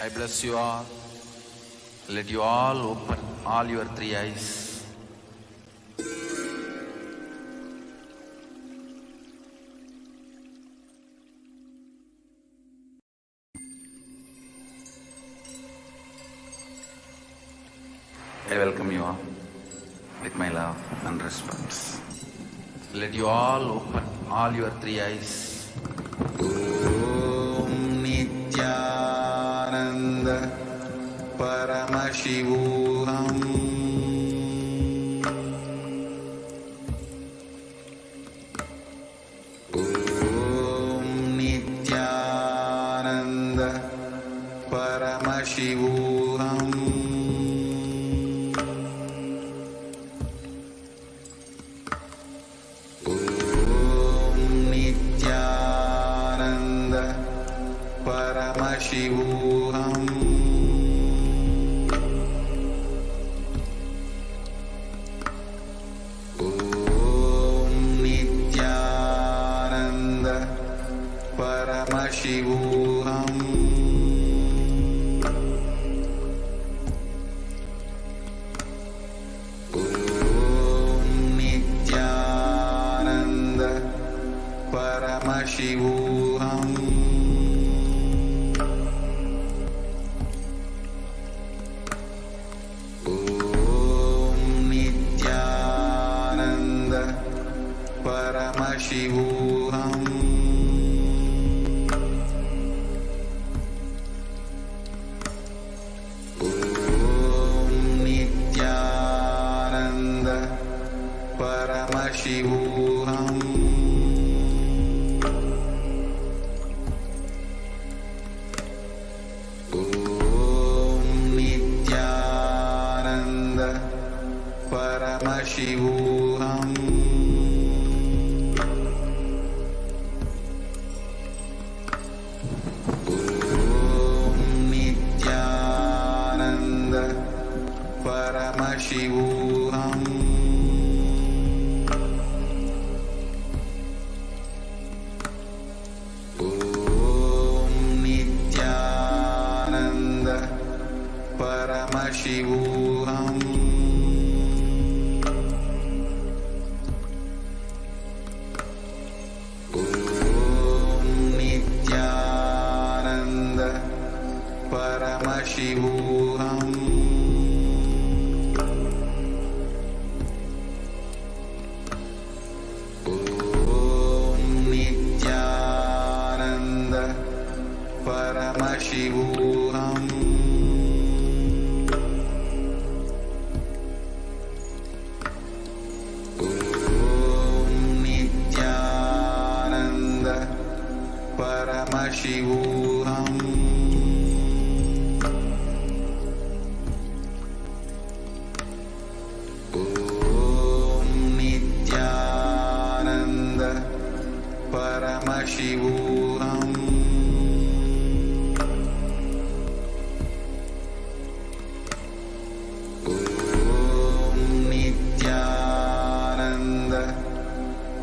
I bless you all. Let you all open all your three eyes. I welcome you all with my love and respect. Let you all open all your three eyes. Om Nityananda Paramashivoham. Om Nityananda Paramashivoham. Paramashivoham. Om Nityananda Paramashivoham. Om Nityananda Paramashivoham. Paramashivoham. Om Nityananda Paramashivoham. Om Nityananda Paramashivoham. Paramashivoham. Om Nityananda Paramashivoham. Shivoham. Om Nityananda Paramashivoham. Om Nityananda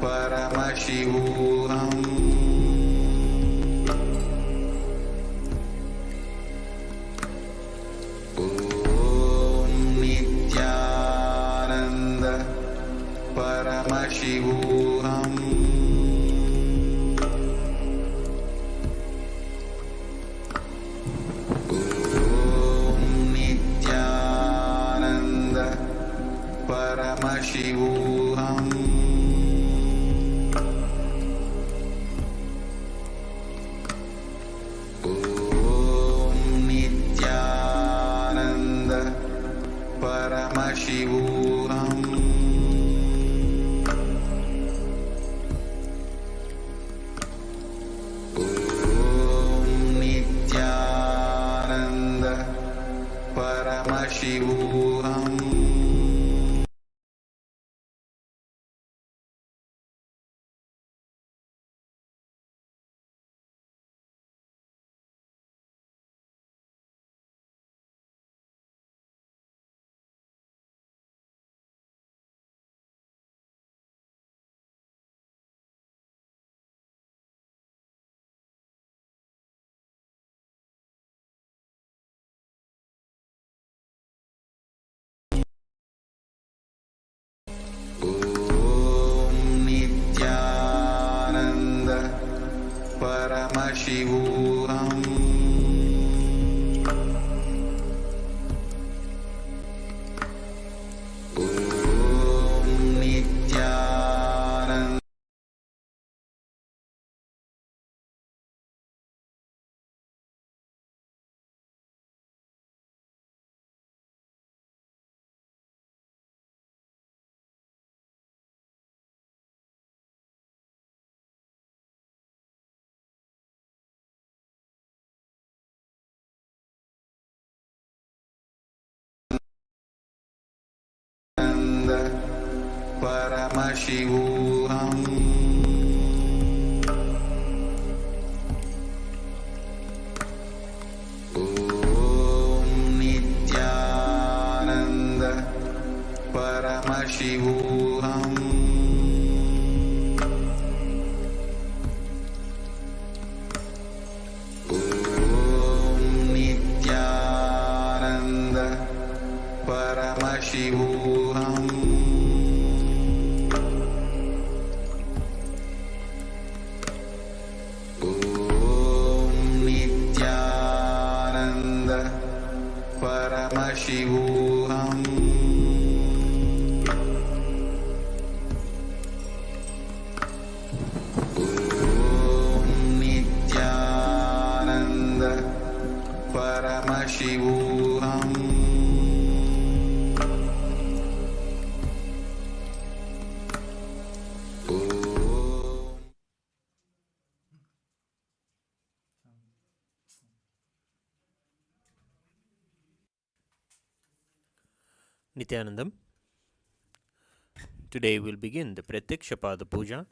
Paramashivoham. Om Nityananda Paramashivoham. Om Nityananda Paramashivoham. Om Nityananda Paramashivoham. Om Nityananda Paramashivoham. Om Nityananda Paramashivoham. Om Nityananda Paramashivoham. Om Nityananda Paramashivoham. Om Nityananda Paramashivoham. Om Nityananda Paramashivoham. Om Nityananda Paramashivoham. Nityanandam. Today we'll begin the Prathyaksha Puja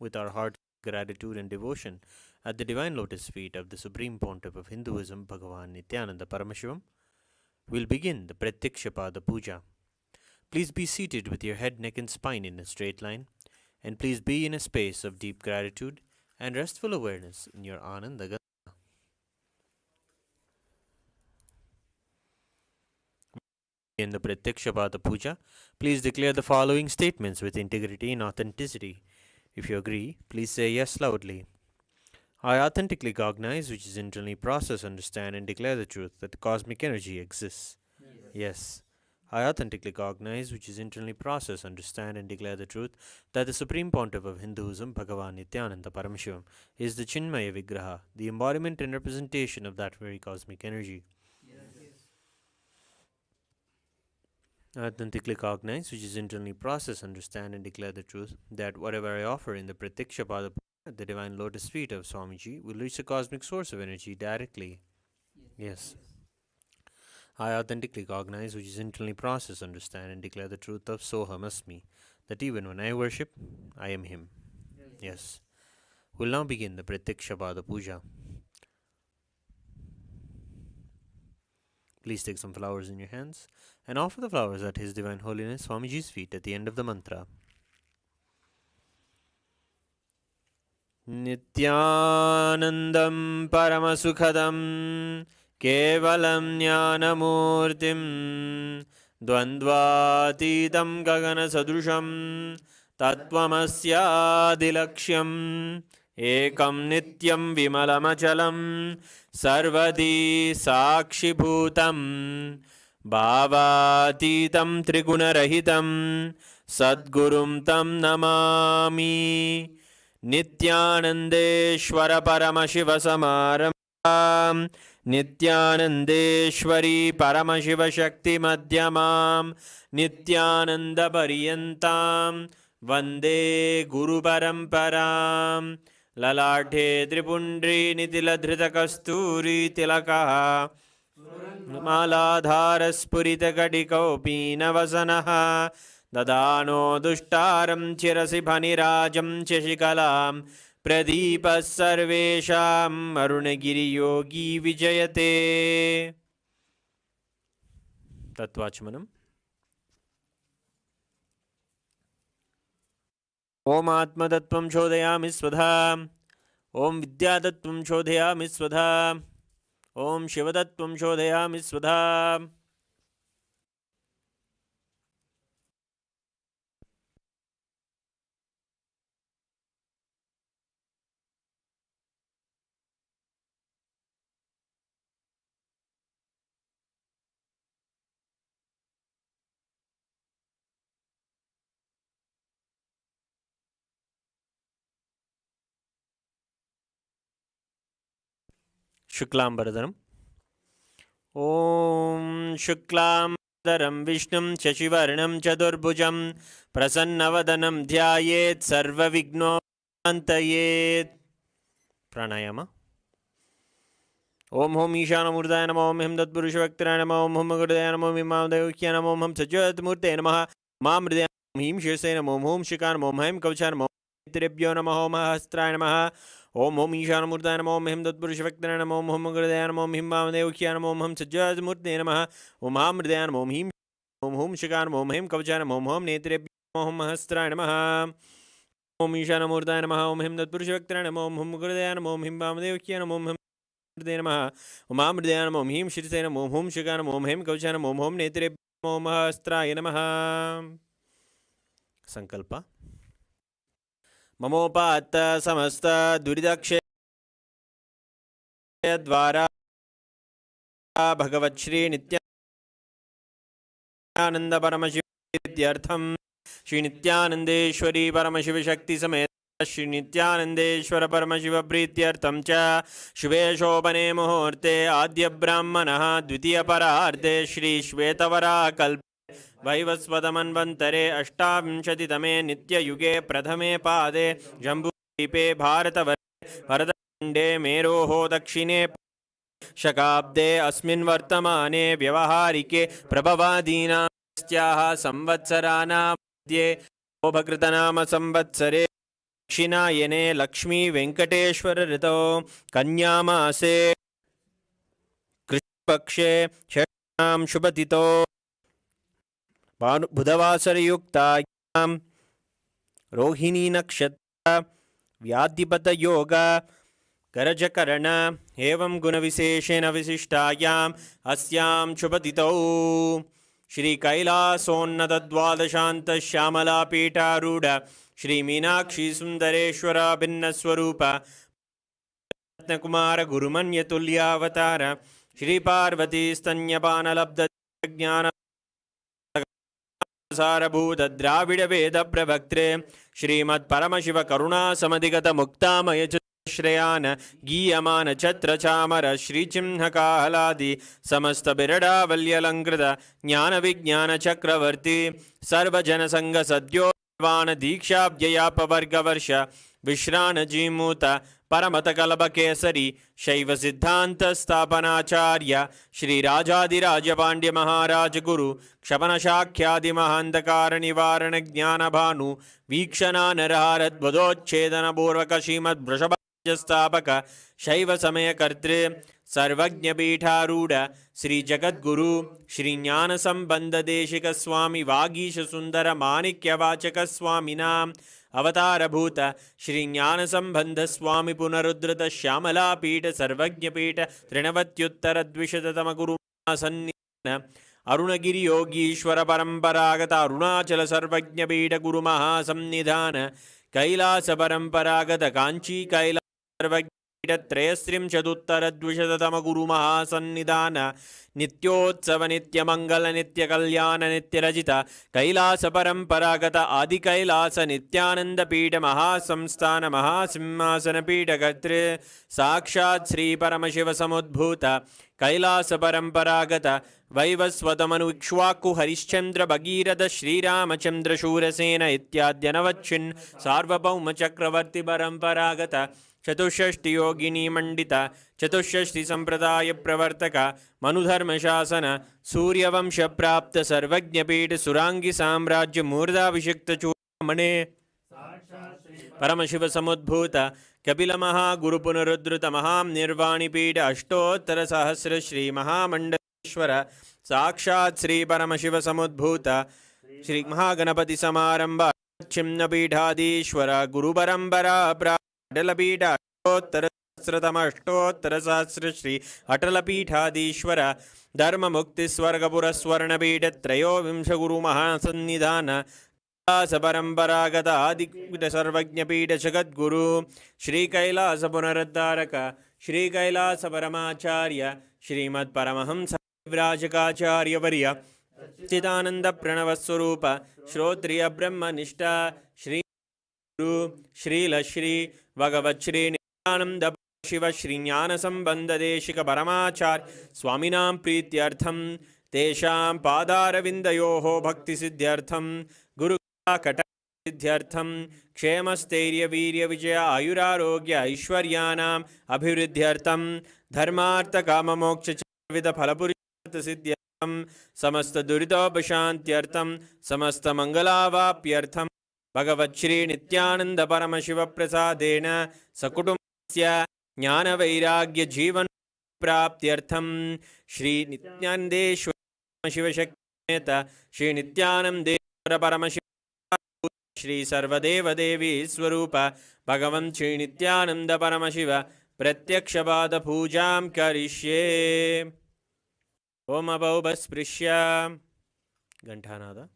with our heart gratitude and devotion at the divine lotus feet of the Supreme Pontiff of Hinduism, Bhagavan Nityananda Paramashivam. We'll begin the Prathyaksha Puja. Please be seated with your head, neck, and spine in a straight line, and please be in a space of deep gratitude and restful awareness in your Ananda. In the Prathyaksha Puja, please declare the following statements with integrity and authenticity. If you agree, please say yes loudly. I authentically cognize, which is internally process, understand, and declare the truth that the cosmic energy exists. Yes. I authentically cognize, which is internally process, understand, and declare the truth that the Supreme Pontiff of Hinduism, Bhagavan Nityananda Paramashivam, is the Chinmaya Vigraha, the embodiment and representation of that very cosmic energy. I authentically cognize, which is internally process, understand, and declare the truth that whatever I offer in the Prathyaksha Puja at the divine lotus feet of Swamiji will reach the cosmic source of energy directly. Yes. I authentically cognize, which is internally process, understand, and declare the truth of Soham Asmi, that even when I worship, I am Him. Yes. We'll now begin the Prathyaksha Puja. Please take some flowers in your hands and offer the flowers at His Divine Holiness Swamiji's feet at the end of the mantra. Nityanandam Paramasukhadam Kevalam Jnanamurtim Dvandvatitam Gagana Sadrusham Tattvamasyadilaksham Ekam Nityam Vimalamachalam Sarvadi Sakshibhutam Bhavatitam Trigunarahitam Sadgurum Tam Namami Nityanandeshwara Paramashiva Samaram Nityanandeshwari Paramashiva Shakti Madhyamam Nityananda Pariyantam Vande Guru Paramparam Lalathe Tripundri Nitiladhrita Kasturi Tilakaha Maladharaspurita Kadikopina Vasanaha Dadano Dushtaram Chirasi Bhanirajam Cheshikalam Pradipa Sarvesham Arunagiri Yogi Vijayate. Tattvachmanam. Om Atma Tattvam Chodayami Svadha. Om Vidya Tattvam Chodayami Svadha. Om Shiva Tattvam Chodayami Svadha. Shuklambaradhanam. Om Shuklambaradharam Vishnum Shashivarnam Chadurbhujam Prasannavadanam Dhyayet Sarva Vignopantayet. Pranayama. Om Hom Ishana Murdaya Namo Om Him Tatpurusha Vaktraya Namo Om Hom Gurdaya Namo Om Him Mamadayukya Namo Om Him Sajat Murte Namaha Mamridaya Om Him Shirsaya Namo Om Hom Shikar Namo Om Him Kavcha Namo Trebhyo Namo Om Hastraya Namaha Om Hom Ishana Murdaya Namo Om Him Tatpurusha Vaktraya Namo Om Hom Gurdaya Namo Om Him Mamadayukya Namo Om Him Sajat Murte Namaha Om Mamridaya Namo Om Him Om Hom Shikar Namo Om Him Kavcha Namo Om Hom Netrebhyo Om Hastraya Namaha Om Ishana Murdaya Namo Om Him Tatpurusha Vaktraya Namo Om Hom Gurdaya Namo Om Him Mamadayukya Namo Om Him Namaha Om Amridaya Namo Om Him Shirsaya Namo Om Hom Shikar Namo Om Him Kavcha Namo Om Hom Netrebhyo Om Hastraya Namaha. Sankalpa. Mamopata samasta duridakshaya dvara Bhagavat Shri Nityananda Paramashivatyartham Shri Nityanandeshwari Paramashiva Shakti Samet Shri Nityanandeshwara Paramashiva Prityartham Cha Shubhe Shobhane Muhurte Adya Brahmanaha Dvitiya Pararthe Shri Shvetavara Kalpe Vaivasvadamanvantare Ashtavinshaditame Nitya Yuge Pradhame Pade Jambudvipe Bharatavare Bharatkhande Meroho Dakshine Shakabde Asmin Vartamane Vyavaharike Prabhavadina Styaha Samvatsarana Madhye Obhakritanama Samvatsare Dakshinayane Lakshmi Venkateshwara Rito Kanyamase Krishpakshe Shanam Shubhatito Budhavasarayukta Rohini Nakshatra Vyadipata Yoga Garajakarana Evam Gunavisheshena Visishtayam Asyam Shubhatito Shri Kailasonnata Dvadashanta Shyamala Pita Ruda Shri Meenakshi Sundareshwara Bhinnaswarupa Ratnakumara Gurumanya Tulyavatara Shri Parvati Stanyapana Labda Jnana Sarabhuta Dravida Veda Pravaktre Shrimad Paramashiva Karuna Samadigata Muktamaya Shreyana Giyamana Chatra Chamara Shri Chimhaka Haladi Samasta Birada Valyalankrita Jnana Vijnana Chakravarti Sarva Janasanga Sadyo वाण दीक्षाव्ययापवर्गवर्ष विश्राणजीमूत परमतकलभकेसरी शैव सिद्धांत स्थापनाचार्य श्रीराजाधिराज पांड्य महाराज गुरु क्षपणशाख्यादि महांधकार निवारण ज्ञान भानु वीक्षणा नरहारद्वदोच्छेदन पूर्वक श्रीमद् वृषभस्थापक शैव समय कर्तृ सर्वज्ञपीठारूढ़ श्री जगद्गुरु श्री ज्ञान संबंध देशिक स्वामी वागीश सुंदर माणिक्यवाचक स्वामिनाम अवतारभूत श्री ज्ञान संबंध स्वामी पुनरुद्धृत श्यामला पीठ सर्वज्ञ पीठ त्रिनवत्युत्तर द्विशततम गुरु सन्निधान अरुणगिरि योगीश्वर परंपरागत अरुणाचल सर्वज्ञ पीठ गुरु महासन्निधान कैलास परंपरागत कांची कैलास सर्वज्ञ त्रयस्त्रिंशदुत्तरद्विशततम गुरु महासन्निधान नित्योत्सव नित्यमंगल नित्य कल्याण नित्यरजित कैलास परंपरागत आदि कैलास नित्यानंद पीठ महासंस्थान महासिंहासन पीठ कर्तृ साक्षात् श्री परमशिव समुद्भूत कैलास परंपरागत वैवस्वतमनु इक्ष्वाकु हरिश्चंद्र भगीरथ श्रीरामचंद्र शूरसेन इत्याद्यनवच्छिन् सार्वभौम चक्रवर्ती परंपरागत चतुष्षष्टि योगिनी मंडित चतुष्षष्टि संप्रदाय प्रवर्तक मनुधर्म शासन सूर्यवंश प्राप्त सर्वज्ञपीठ सुरांगी साम्राज्य मूर्धाभिषिक्त चूड़ामणे परमशिव समुद्भूत कपिल महागुरु पुनरुद्धृत महानिर्वाणिपीठ अष्टोत्तर सहस्र श्री महामंडलेश्वर साक्षात् श्री परमशिव समुद्भूत श्री महागणपति समारंभ छिन्नपीठाधीश्वर गुरु परंपरा अटलपीठ अष्टोत्तर सहस्र श्री अटलपीठाधीश्वर धर्म मुक्ति स्वर्गपुर स्वर्णपीठ त्रयोविंश गुरु महासन्निधान कैलास परंपरागत आदिपीठ सर्वज्ञपीठ जगद्गुरु श्री कैलास पुनरुद्धारक श्री कैलास परमाचार्य श्रीमद् परमहंस विराजकाचार्य वर्य चिदानंद प्रणव स्वरूप श्रोत्रिय ब्रह्मनिष्ठा श्री श्रील श्री भगवत् श्री नित्यानंद शिव श्री ज्ञान संबंध देशिक परमाचार्य स्वामिनां प्रीत्यर्थम तेषां पादारविन्दयोः भक्ति सिद्ध्यर्थम गुरु कट सिद्ध्यर्थम क्षेमस्थैर्य वीर्य विजय आयुरारोग्य ऐश्वर्यानाम् अभिवृद्ध्यर्थम धर्मार्थ काम मोक्ष विविध फलपुरुषार्थ सिद्ध्यर्थम समस्त दुरितोपशान्त्यर्थम समस्त मंगलावाप्यर्थम भगवच्छ्री नित्यानंद परमशिव प्रसादेन सकुटुंबस्य ज्ञान वैराग्य जीवन प्राप्त्यर्थम श्री नित्यानंदेश्वर शिव शक्ति श्री नित्यानंदेश्वर परमशिव श्री सर्वदेव देवी स्वरूप भगवन् श्री नित्यानंद परमशिव प्रत्यक्षपाद पूजां करिष्ये। ओम अभौभस्पृश्य घंटानाद।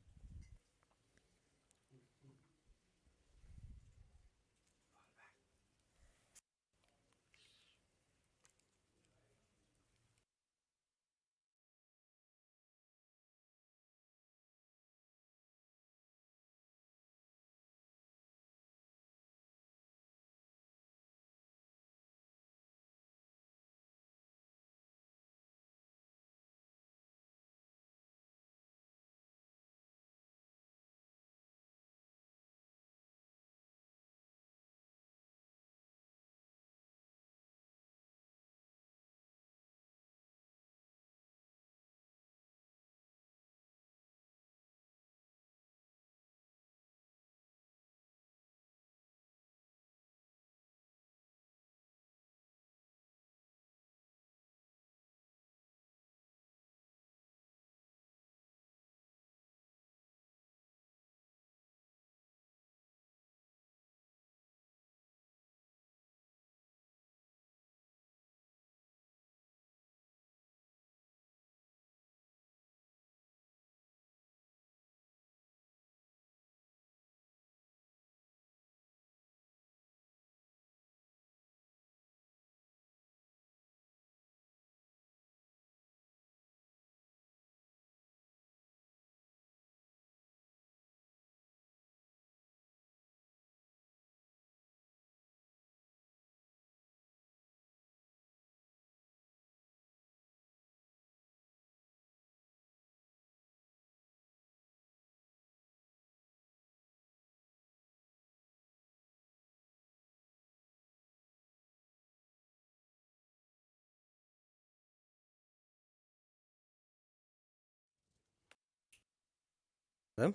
ॐ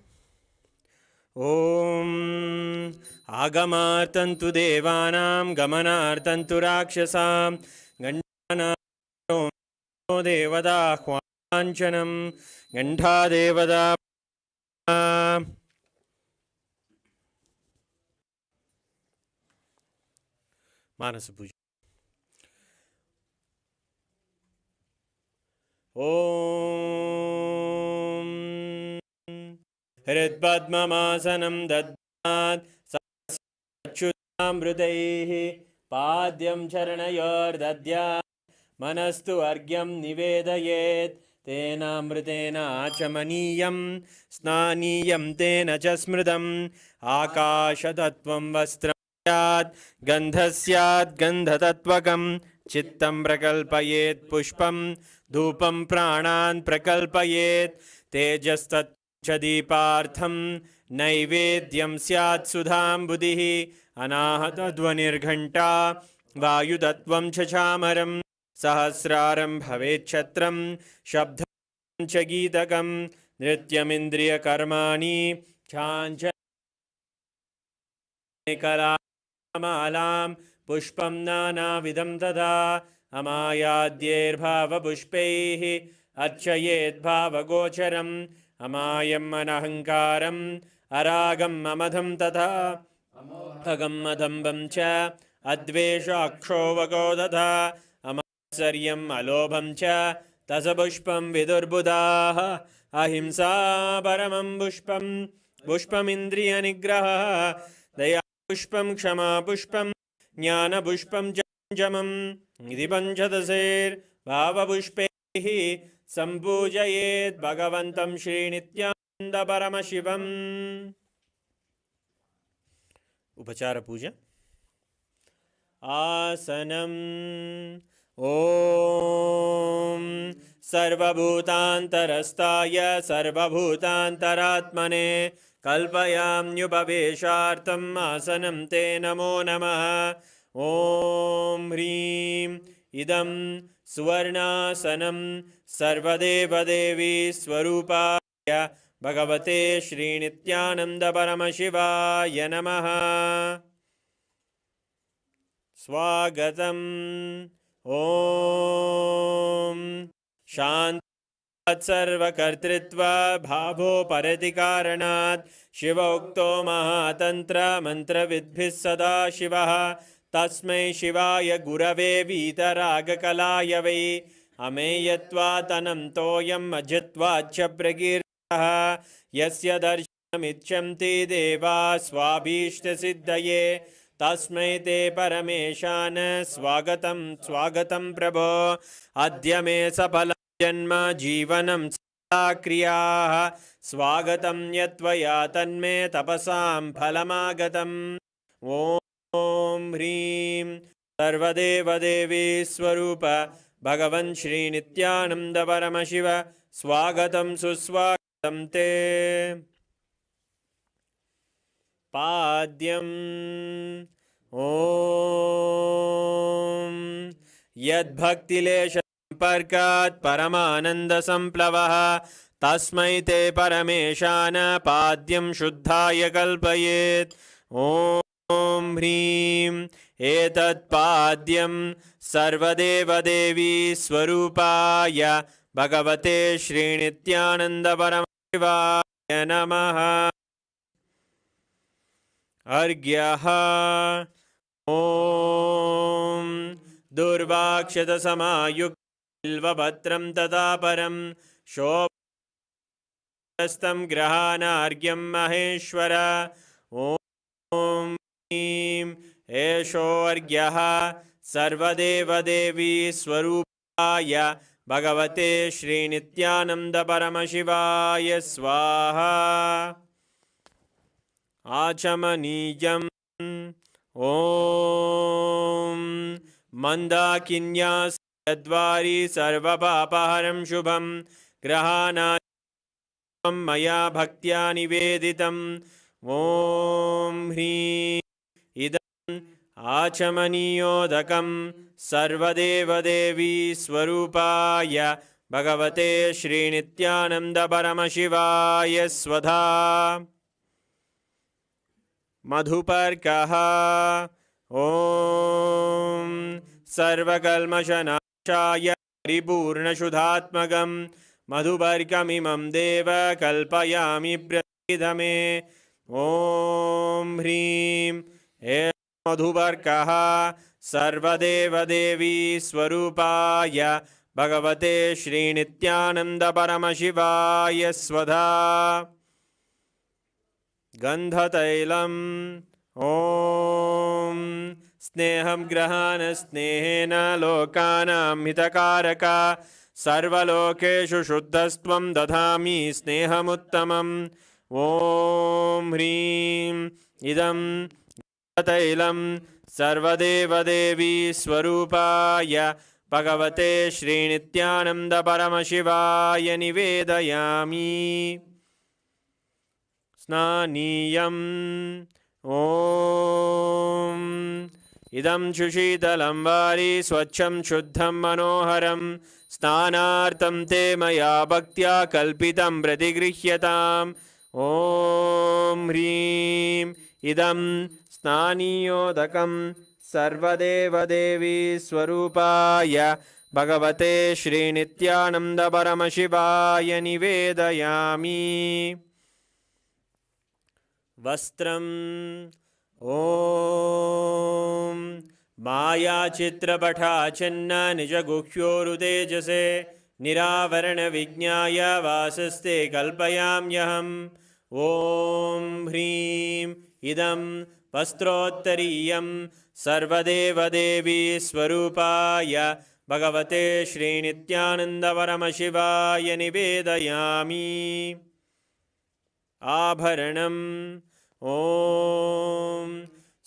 आगमार्तन्तु देवानां गमनार्तन्तु राक्षसां गण्डानां देवदाह्वाञ्छनं गण्डादेवदा मानसपूजा। ॐ हृत्पद्ममासनं दद्यात् सच्युतामृतैः पाद्यं चरणयोर्दद्यात् मनस्तु अर्घ्यं निवेदयेत् तेनामृतेन आचमनीयं स्नानीयं तेन च स्मृतम् आकाशतत्त्वं वस्त्रं स्यात् गन्धः स्यात् गन्धतत्त्वकं चित्तं प्रकल्पयेत् पुष्पं धूपं प्राणान् प्रकल्पयेत् तेजस्तत् च दीपार्थं नैवेद्यं स्यात् सुधाम्बुधिः अनाहतध्वनिर्घण्टा वायुतत्त्वं च चामरं सहस्रारं भवेच्छत्रं शब्दं च गीतकं नृत्यमिन्द्रियकर्माणि चाञ्चल्यकलामालां पुष्पं नानाविधं तथा अमायाद्यैर्भावपुष्पैः अर्चयेद्भावगोचरम् अमायम् अनहङ्कारम् अरागम् अमधं तथा अगम् अदम्बं च अद्वेषाक्षोभगो तथा अमात्सर्यम् अलोभं च तसपुष्पं विदुर्बुधाः अहिंसा परमं पुष्पं पुष्पमिन्द्रियनिग्रहः दया पुष्पं क्षमा पुष्पं ज्ञानपुष्पं च पञ्चमम् इति पञ्चदशैर्भावपुष्पैः सम्पूजयेत् भगवन्तं श्रीनित्यानन्दपरमशिवम्। उपचार पूजा। आसनम्। ॐ सर्वभूतान्तरस्ताय सर्वभूतान्तरात्मने कल्पयाम्युपवेशार्थम् आसनं ते नमो नमः। ॐ ह्रीं इदं सुवर्णासनं सर्वदेवदेवी स्वरूपाय भगवते श्रीनित्यानन्दपरमशिवाय नमः। स्वागतम्। ॐ शान्तात् सर्वकर्तृत्वा भावोपरति कारणात् शिवोक्तो महातन्त्र मन्त्रविद्भिः सदा शिवः तस्मै शिवाय गुरवे वीतरागकलाय वै अमेयत्वातनं तोयम् अजित्वाच्च प्रकीर्तः यस्य दर्शनमिच्छन्ति देवा स्वाभीष्टसिद्धये तस्मै ते परमेशान स्वागतं स्वागतं प्रभो। अद्य मे सफलं जन्म जीवनं सदा क्रियाः स्वागतं यत्त्वया तन्मे तपसां फलमागतम्। ॐ ह्रीं सर्वदेवदेवी स्वरूप भगवन् श्रीनित्यानन्दपरमशिव स्वागतं सुस्वागतं ते। पाद्यम्। ॐ यद्भक्तिलेशसम्पर्कात् परमानन्दसम्प्लवः तस्मै ते परमेशान पाद्यं शुद्धाय कल्पयेत्। ॐ ह्रीं एतत्पाद्यं सर्वदेवदेवी स्वरूपाय भगवते श्रीनित्यानन्दपरमशिवाय नमः। अर्घ्यः। ॐ दुर्वाक्षतसमायुक्तबिल्वपत्रं तथा परं शोभस्तं ग्रहाणार्घ्यं महेश्वर। ॐ ह्रीं एषोऽर्घ्यः सर्वदेवदेवी स्वरूपाय भगवते श्रीनित्यानन्दपरमशिवाय स्वाहा। आचमनीयम्। ॐ मन्दाकिन्यासद्वारी सर्वपापहरं शुभं ग्रहाणां मया भक्त्या निवेदितम्। ॐ ह्रीं इदम् आचमनीयोदकं सर्वदेवदेवी स्वरूपाय भगवते श्रीनित्यानन्द परमशिवाय स्वधा मधुपर्कः ॐ सर्वकल्मषनाशाय परिपूर्णशुद्धात्मकं मधुपर्कमिमं देव कल्पयामि प्रसीदमे ॐ ह्रीं हे मधुपर्कः सर्वदेवदेवी स्वरूपाय भगवते श्रीनित्यानन्द परमशिवाय स्वधा गन्धतैलम् ॐ स्नेहं ग्रहाण स्नेहेन लोकानां हितकारक सर्वलोकेषु शुद्धस्त्वं दधामि स्नेहमुत्तमम् ॐ ह्रीं इदं तैलं सर्वदेवदेवी स्वरूपाय भगवते श्रीनित्यानन्द परमशिवाय निवेदयामि स्नानीयम् ॐ इदं सुशीतलं वारि स्वच्छं शुद्धं मनोहरं स्नानार्थं ते मया भक्त्या कल्पितं प्रतिगृह्यताम् ॐ ह्रीं इदं स्नानीयोदकं सर्वदेवदेवी स्वरूपाय भगवते श्रीनित्यानन्द परमशिवाय निवेदयामि वस्त्रम् ॐ मायाचित्रपटाच्छिन्न निजगुह्योरुतेजसे निरावरणविज्ञाय वासस्ते कल्पयाम्यहम् ॐ ह्रीं इदं वस्त्रोत्तरीयं सर्वदेवदेवी स्वरूपाय भगवते श्रीनित्यानन्दपरमशिवाय निवेदयामि आभरणम् ॐ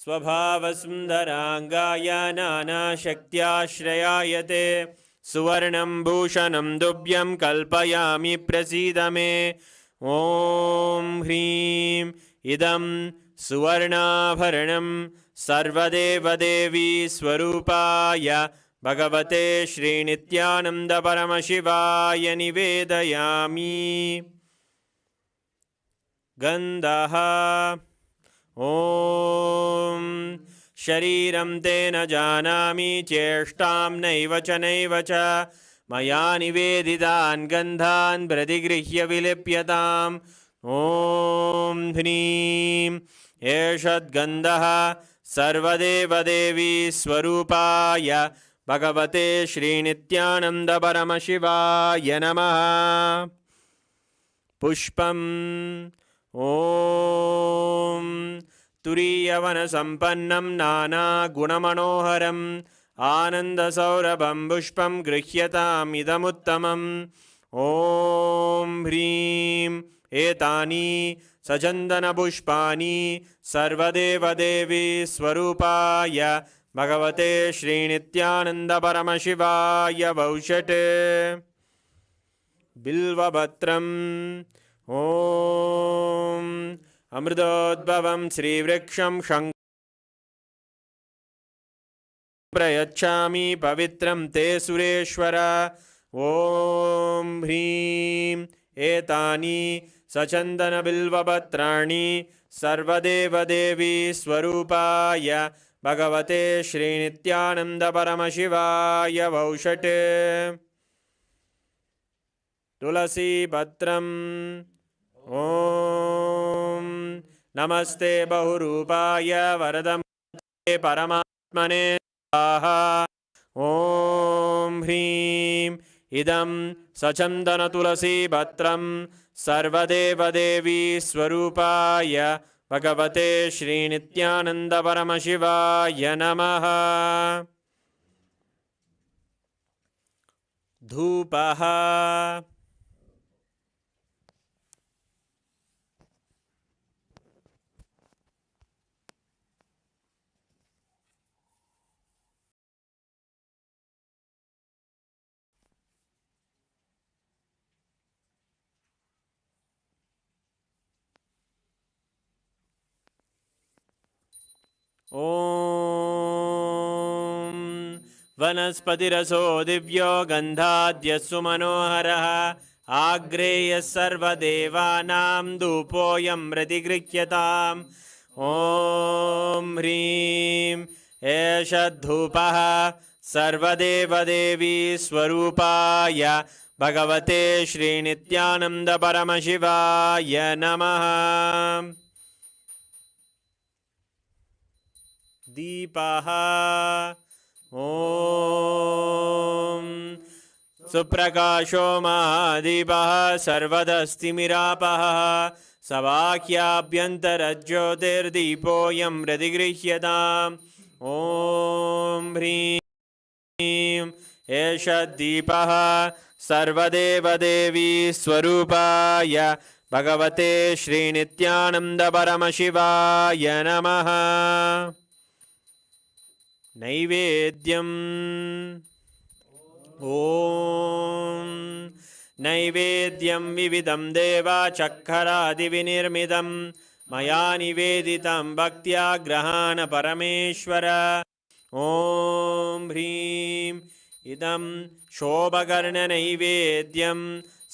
स्वभावसुन्दराङ्गाय नानाशक्त्याश्रयायते सुवर्णं भूषणं दुभ्यं कल्पयामि प्रसीद मे ॐ ह्रीं इदं सुवर्णाभरणं सर्वदेवदेवी स्वरूपाय भगवते श्रीनित्यानन्दपरमशिवाय निवेदयामि गन्धः ॐ शरीरं ते न जानामि चेष्टां नैव च मया निवेदितान् गन्धान् प्रतिगृह्य विलिप्यताम् ॐ ह्रीं एषद्गन्धः सर्वदेवदेवी स्वरूपाय भगवते श्रीनित्यानन्दपरमशिवाय नमः पुष्पम् ॐ तुरीयवनसम्पन्नं नानागुणमनोहरम् आनन्दसौरभं पुष्पं गृह्यताम् इदमुत्तमम् ॐ ह्रीं एतानि सचन्दनपुष्पाणि सर्वदेवदेवी स्वरूपाय भगवते श्रीनित्यानन्दपरमशिवाय वौषट् बिल्वपत्रम् ॐ अमृतोद्भवं श्रीवृक्षं प्रयच्छामि पवित्रं ते सुरेश्वर ॐ ह्रीं एतानि सचन्दनबिल्वपत्राणि सर्वदेवदेवी स्वरूपाय भगवते श्रीनित्यानन्दपरमशिवाय वौषट् तुलसीपत्रम् ॐ नमस्ते बहुरूपाय वरदे परमात्मने स्वाहा ॐ ह्रीं इदं सचन्दनतुलसीपत्रं सर्वदेवदेवी स्वरूपाय भगवते श्रीनित्यानन्दपरमशिवाय नमः धूपः ॐ वनस्पतिरसो दिव्यो गन्धाद्यस्सु मनोहरः आग्रेयः सर्वदेवानां धूपोऽयं प्रतिगृह्यताम् ॐ ह्रीं एष धूपः सर्वदेवदेवी स्वरूपाय भगवते श्रीनित्यानन्दपरमशिवाय नमः। दीपः ॐ सुप्रकाशो महादीपः सर्वदस्तिमिरापः सवाक्याभ्यन्तरज्योतिर्दीपोऽयं प्रतिगृह्यताम् ॐ ह्रीं एष दीपः सर्वदेवदेवी स्वरूपाय भगवते श्रीनित्यानन्दपरमशिवाय नमः। नैवेद्यम् ॐ नैवेद्यं विविधं देवाचक्खरादिविनिर्मितं मया निवेदितं भक्त्या ग्रहाण परमेश्वर ॐ ह्रीं इदं शोभकर्णनैवेद्यं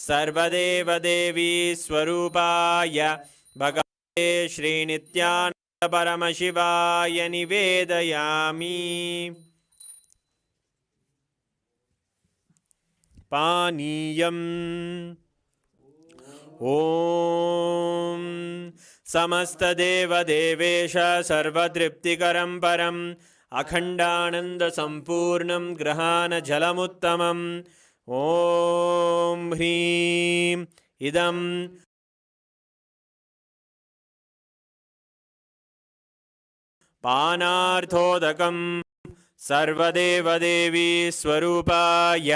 सर्वदेवदेवी स्वरूपाय भगवते श्रीनित्यानन्दपरमशिवाय निवेदयामि। पानीयम् ॐ समस्तदेवदेवेश सर्वतृप्तिकरं परम् अखण्डानन्दसम्पूर्णं ग्रहाणजलमुत्तमम् ॐ ह्रीं इदं पानार्थोदकं सर्वदेवदेवी स्वरूपाय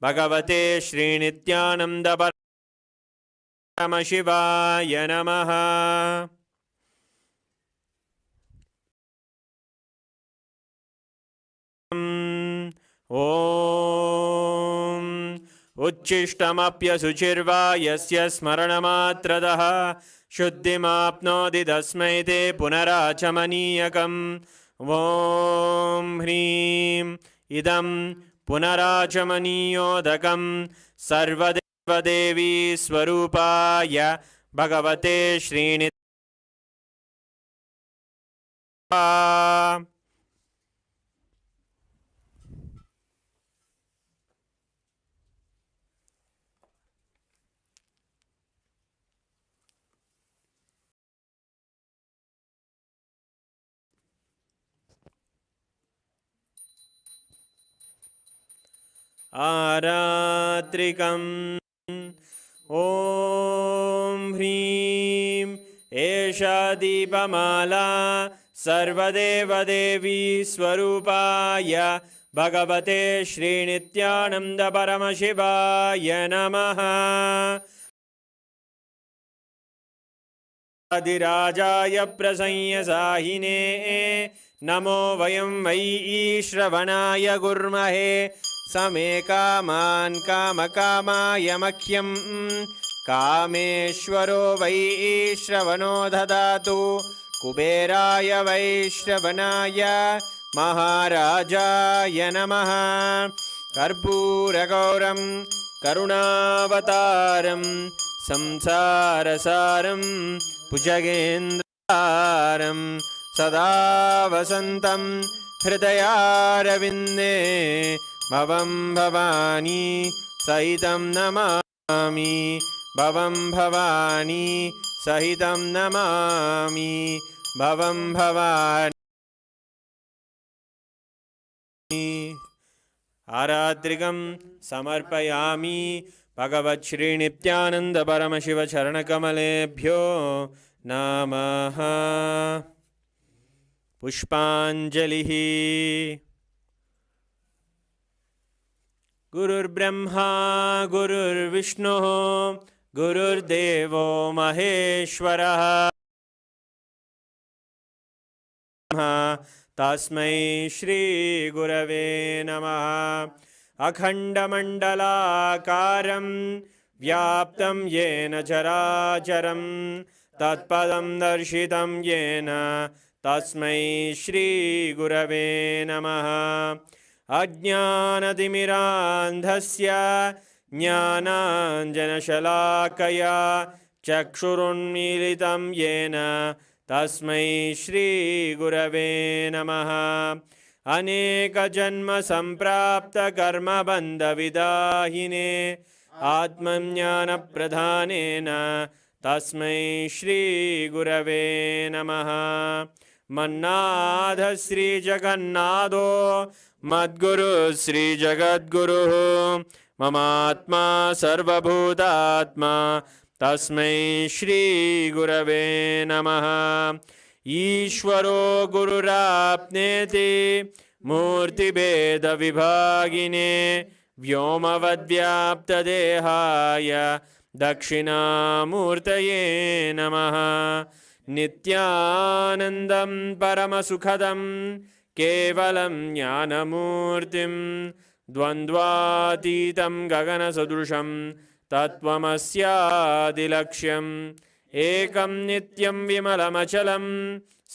भगवते श्रीनित्यानन्दपरमशिवाय नमः। ॐ उच्छिष्टमप्यशुचिर्वा यस्य स्मरणमात्रतः शुद्धिमाप्नोति तस्मै ते पुनराचमनीयकम् ॐ ह्रीं इदं पुनराचमनीयोदकं सर्वदेवदेवी स्वरूपाय भगवते श्रीनित्यानन्दपरमशिवाय आरात्रिकम् ॐ ह्रीं एषा दीपमाला सर्वदेवदेवी स्वरूपाय भगवते श्रीनित्यानन्दपरमशिवाय नमः। आदिराजाय प्रसंयसाहिने नमो वयं वै श्रवणाय गुर्महे समे कामान् कामकामाय मह्यं कामेश्वरो वै श्रवणो ददातु कुबेराय वै श्रवणाय महाराजाय नमः। कर्पूरगौरं करुणावतारं संसारसारं भुजगेन्द्रहारं सदा वसन्तं हृदयारविन्दे भवं भवानी सहितं नमामि भवं भवानी सहितं नमामि भवं भवानी। आरात्रिकं समर्पयामि भगवच्छ्रीनित्यानन्दपरमशिवचरणकमलेभ्यो नमः। पुष्पाञ्जलिः। गुरुर्ब्रह्मा गुरुर्विष्णुः गुरुर्देवो महेश्वरः तस्मै श्रीगुरवे नमः। अखण्डमण्डलाकारं व्याप्तं येन चराचरं तत्पदं दर्शितं येन तस्मै श्रीगुरवे नमः। अज्ञानतिमिरान्धस्य ज्ञानाञ्जनशलाकया चक्षुरुन्मीलितं येन तस्मै श्रीगुरवे नमः। अनेकजन्मसम्प्राप्तकर्मबन्धविदाहिने आत्मज्ञानप्रधानेन तस्मै श्रीगुरवे नमः। मन्नाथ श्रीजगन्नाथो मद्गुरु श्रीजगद्गुरुः ममात्मा सर्वभूतात्मा तस्मै श्रीगुरवे नमः। ईश्वरो गुरुराप्नेति मूर्तिभेदविभागिने व्योमवद्व्याप्तदेहाय दक्षिणामूर्तये नमः। नित्यानन्दं परमसुखदं केवलं ज्ञानमूर्तिं द्वन्द्वातीतं गगनसदृशं तत्त्वमस्यादिलक्ष्यम् एकं नित्यं विमलमचलं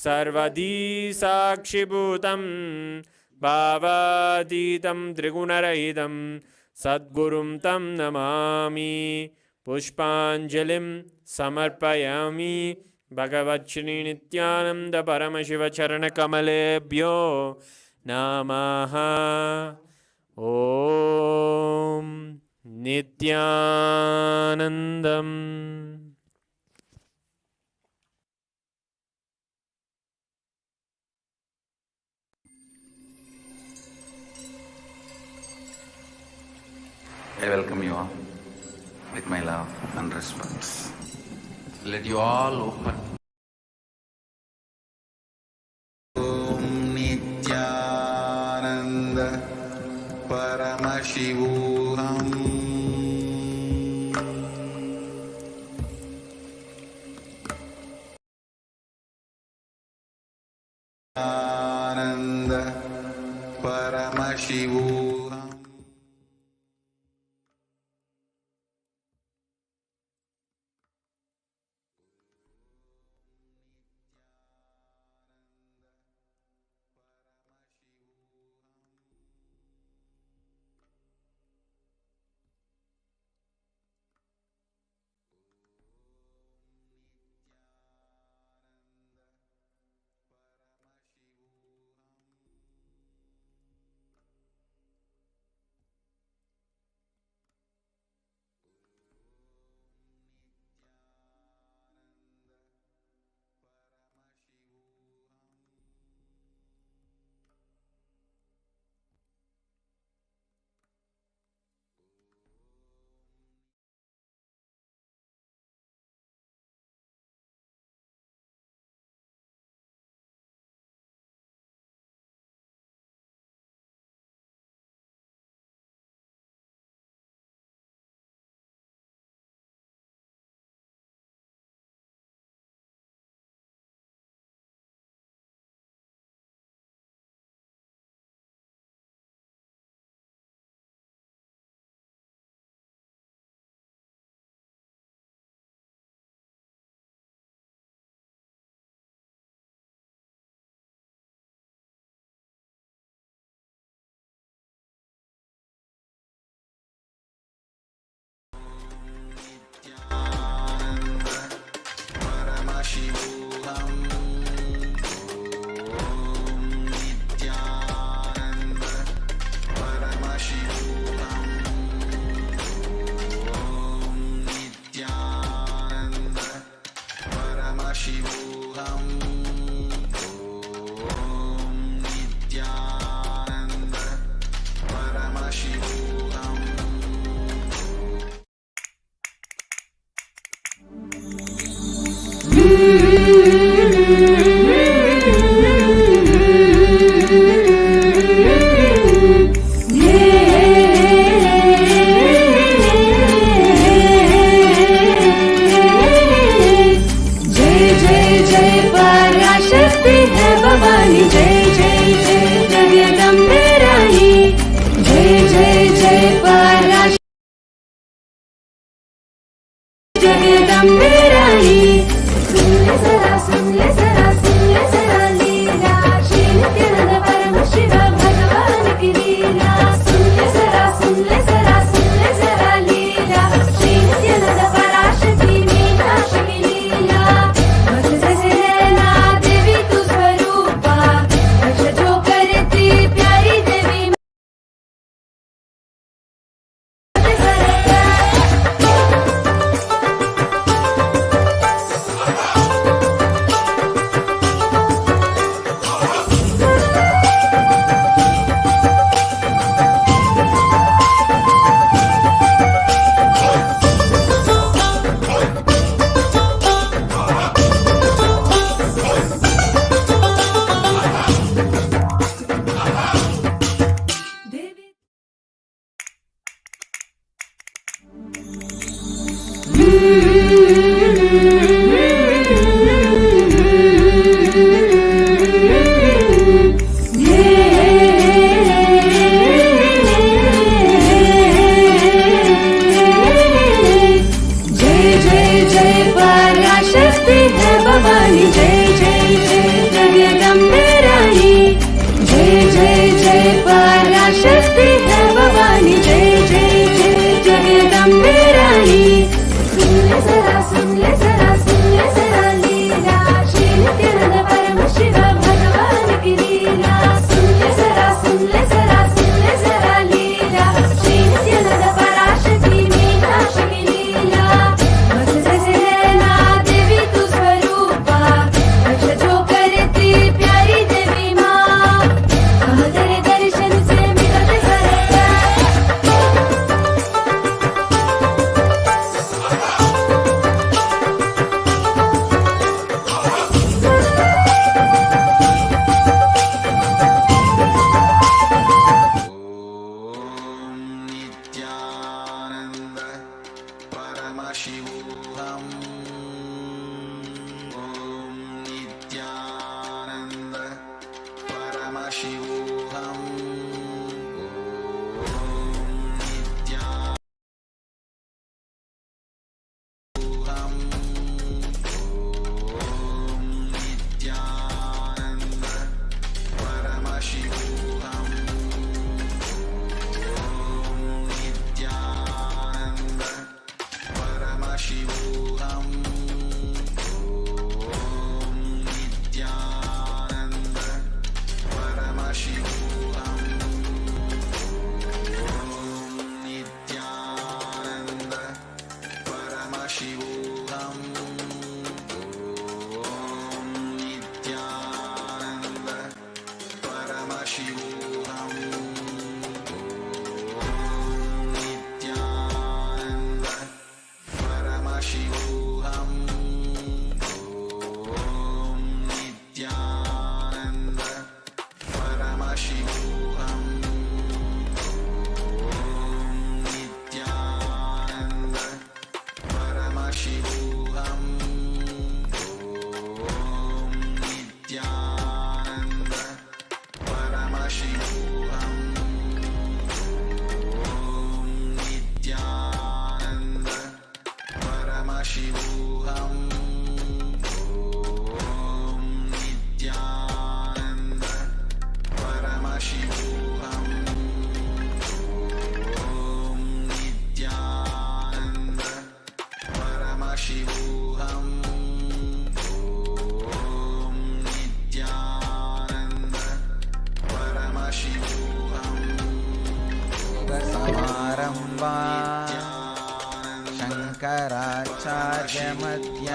सर्वधी साक्षिभूतं भावातीतं त्रिगुणरहितं सद्गुरुं तं नमामि। पुष्पाञ्जलिं समर्पयामि भगवच्छ्री नित्यानंद परमशिवचरणकमलेभ्यो नमः। ॐ नित्यानन्दम्। I welcome you all with my love and respects. Let you all open. Om Nityananda Paramashivoham Ananda Paramashivoham.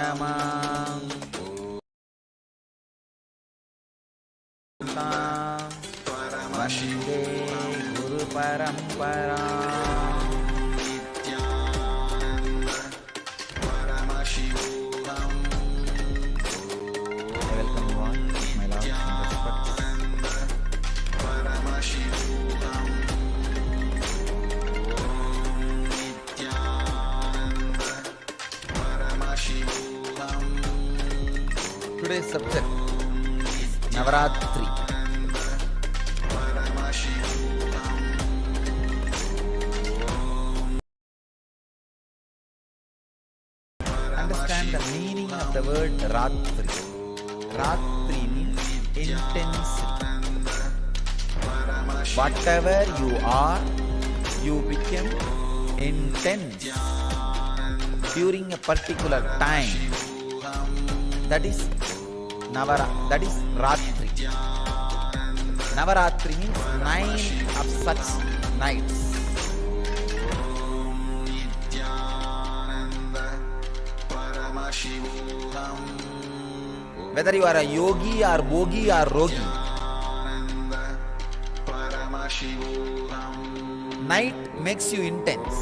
Yamam Vande Guru Parampara. I welcome you all, my love and respect. Today's subject is Navaratri. Understand the meaning of the word Ratri. Ratri means intensity. Whatever you are, you become intense during a particular time. That is Ratri. Navaratri means 9 of such nights. Whether you are a yogi or bogi or rogi, night makes you intense.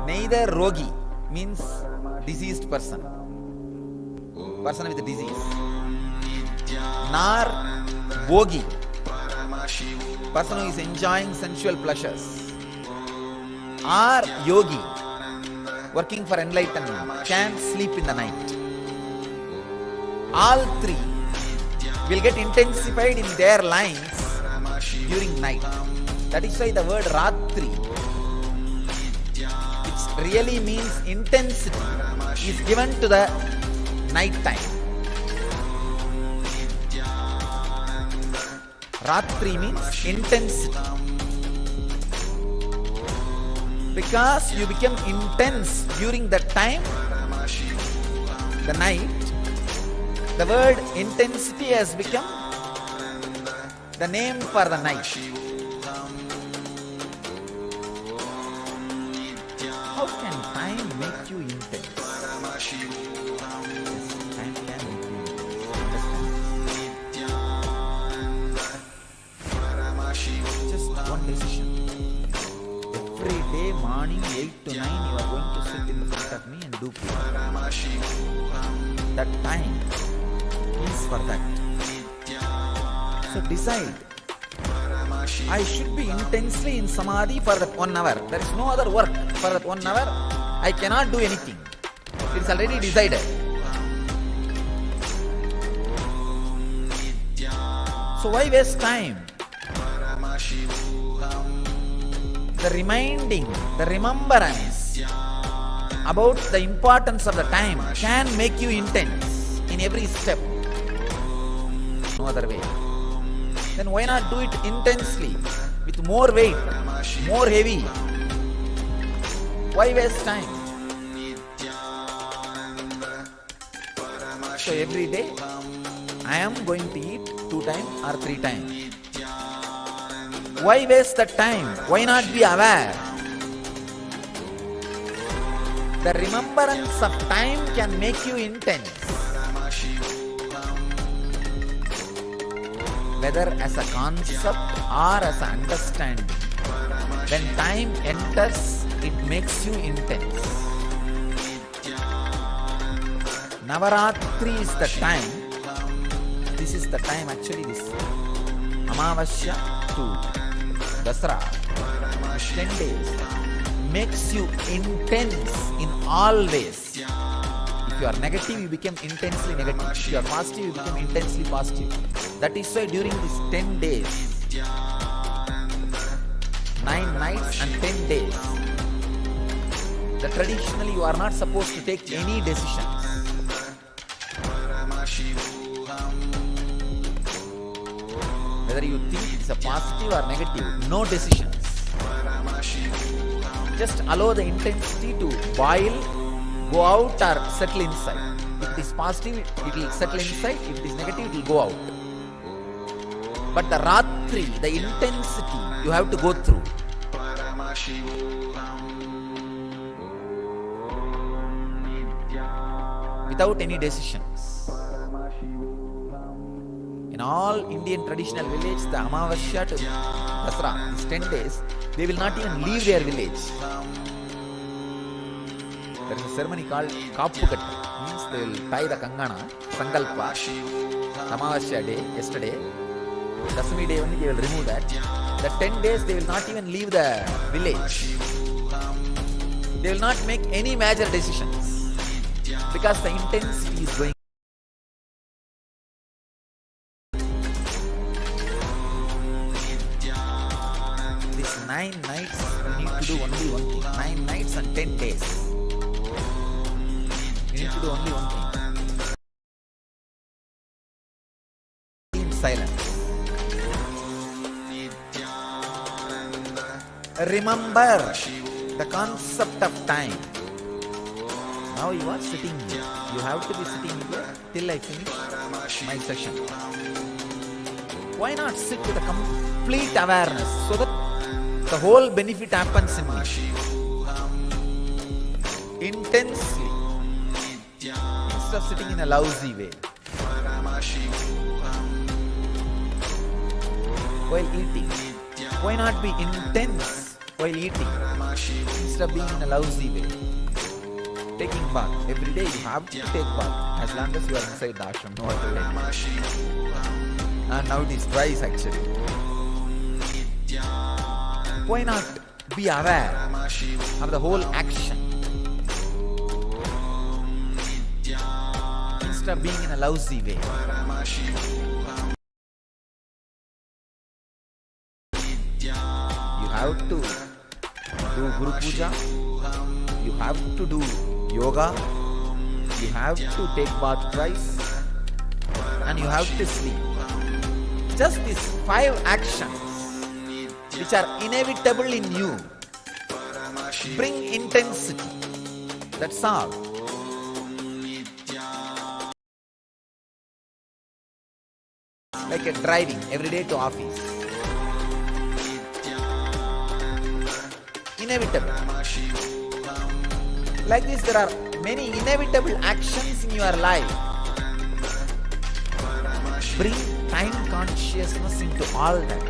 Neither rogi means diseased person with disease, nor bogi, person who is enjoying sensual pleasures, or yogi, working for enlightenment, can't sleep in the night. All three will get intensified in their lines during night. That is why the word Ratri, which really means intensity, is given to the night time. Ratri means intensity. Because you become intense during that time, the night, the word intensity has become the name for the night. How can time make you intense? Yes, time can make you intense. Just one decision. Every day morning 8 to 9 you are going to sit in the front of me and do prayer. That time is for that. So decide, I should be intensely in Samadhi for that 1 hour. There is no other work for that 1 hour. I cannot do anything. It is already decided. So why waste time? The remembrance about the importance of the time can make you intense in every step. No other way. Then why not do it intensely, with more weight, more heavy? Why waste time? So every day I am going to eat 2 times or 3 times. Why waste the time? Why not be aware? The remembrance of time can make you intense. Whether as a concept or as an understanding. When time enters, it makes you intense. Navaratri is the time. This is the time, actually, this Amavasya to Dasara, 10 days, makes you intense in all ways. If you are negative, you become intensely negative. If you are positive, you become intensely positive. That is why during these 10 days, 9 nights and 10 days, traditionally you are not supposed to take any decisions. Whether you think it's a positive or negative, no decisions. Just allow the intensity to boil, go out or settle inside. If it is positive, it will settle inside. If it is negative, it will go out. But the Ratri, the intensity, you have to go through. without any decisions. In all Indian traditional village, the Amavasya to Dasra, these 10 days, they will not even leave their village. There is a ceremony called Kappukat, means they will tie the Kangana, Sankalpa, Amavasya day, yesterday. Dasami day only they will remove that. The 10 days they will not even leave the village. They will not make any major decisions because the intensity is going. These 9 nights you need to do only one thing. 9 nights and 10 days. You need to do only one thing. In silence. Remember the concept of time. Now you are sitting here. You have to be sitting here till I finish my session. Why not sit with a complete awareness so that the whole benefit happens in me? Intensely. Instead of sitting in a lousy way. While eating. Why not be intense while eating instead of being in a lousy way? Taking bath. Every day you have to take bath as long as you are inside the ashram. No other way. And now it is twice actually. Why not be aware of the whole action instead of being in a lousy way? You have to do Guru Puja, you have to do yoga, you have to take bath twice, and you have to sleep. Just these 5 actions which are inevitable in you bring intensity. That's all. Like a driving every day to office. Inevitable. Like this, there are many inevitable actions in your life. Bring time consciousness into all that.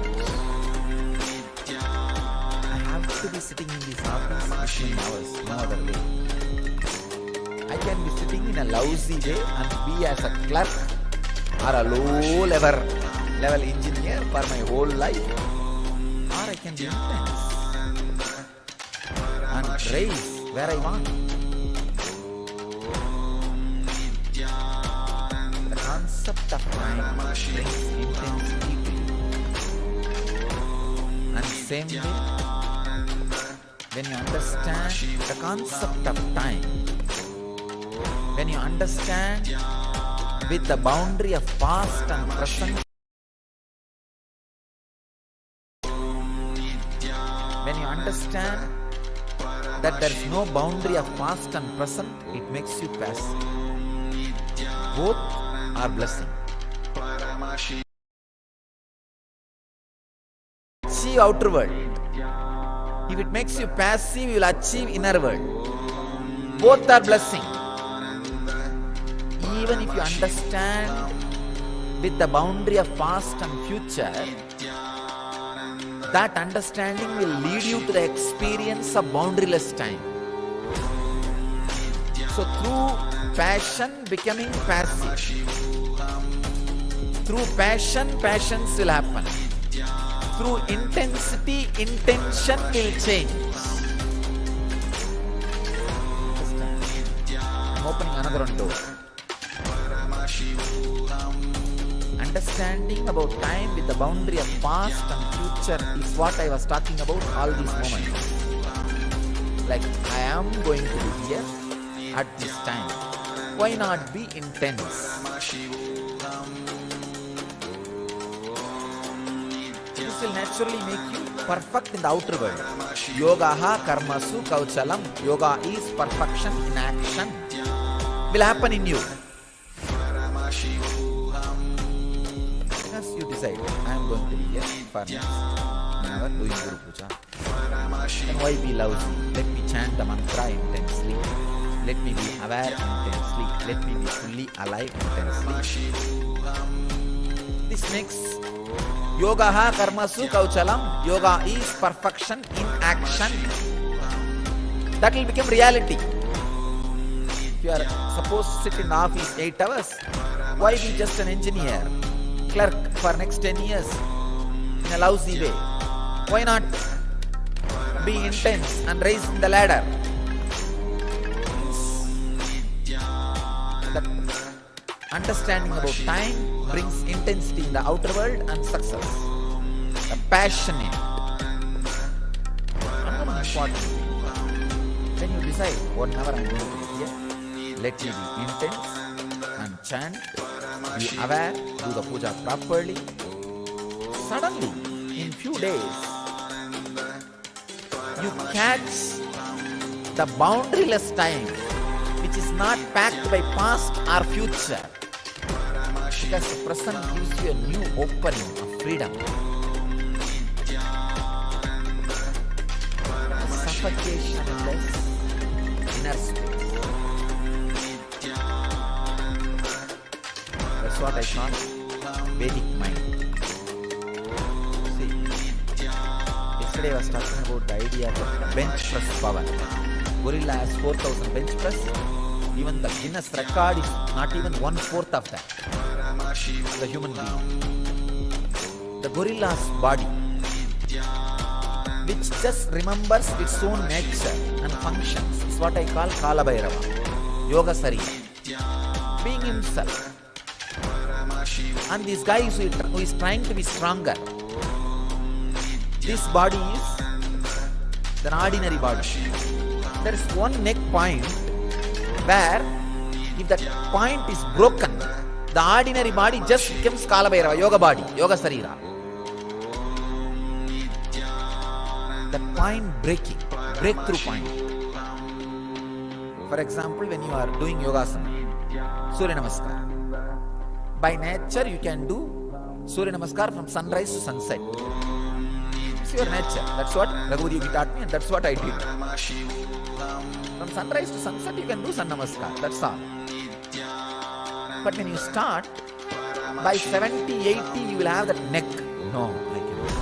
I have to be sitting in this office 15 hours, no other way. I can be sitting in a lousy way and be as a clerk or a low-level engineer for my whole life. Or I can be intense and raise where I want. The concept of time brings intensity to you. And same way, when you understand the concept of time, when you understand with the boundary of past and present, when you understand that there is no boundary of past and present, it makes you passive. Both are blessing. Achieve outer world. If it makes you passive, you will achieve inner world. Both are blessing. Even if you understand with the boundary of past and future, that understanding will lead you to the experience of boundaryless time. So through passion becoming passive, through passion, passions will happen. Through intensity, intention will change. I'm opening another one door. Understanding about time with the boundary of past and future is what I was talking about all these moments. Like, I am going to be here at this time. Why not be intense? This will naturally make you perfect in the outer world. Yogaha karmasu kauchalam. Yoga is perfection in action. Will happen in you. Because you decide, I am going to be here for next 1 hour doing Guru Puja. Then why be lousy? Let me chant the mantra intensely. Let me be aware intensely. Let me be fully alive intensely. This makes yogaha karmasu kauchalam. Yoga is perfection in action. That will become reality. If you are supposed to sit in the office 8 hours, why be just an engineer, clerk for next 10 years in a lousy way? Why not be intense and rise in the ladder? That understanding about time brings intensity in the outer world and success. The passionate. Another important thing. When you decide, whatever I am going to do here, let me be intense and chant, be aware, do the puja properly. Suddenly, in few days, you catch the boundaryless time, which is not packed by past or future. Because the present gives you a new opening of freedom. Suffocationless inner space. That's what I call Vedic mind. See, yesterday I was talking about the idea of bench press power. Gorilla has 4,000 bench press. Even the Guinness record is not even 1/4 of that. The human being. The gorilla's body, which just remembers its own nature and functions, is what I call Kala Bhairava, Yoga Sarira, being himself. And this guy who is trying to be stronger, this body is an ordinary body. There is one neck point where if that point is broken, the ordinary body just becomes Kala Bhairava, Yoga body, Yoga Sarira. That point breaking, breakthrough point. For example, when you are doing yogasana, Surya Namaskar. By nature, you can do Surya Namaskar from sunrise to sunset. It's your nature. That's what Raghuvi Yogi taught me, and that's what I did. From sunrise to sunset, you can do Sun Namaskar. That's all. But when you start, by 70, 80, you will have that neck. No, I cannot.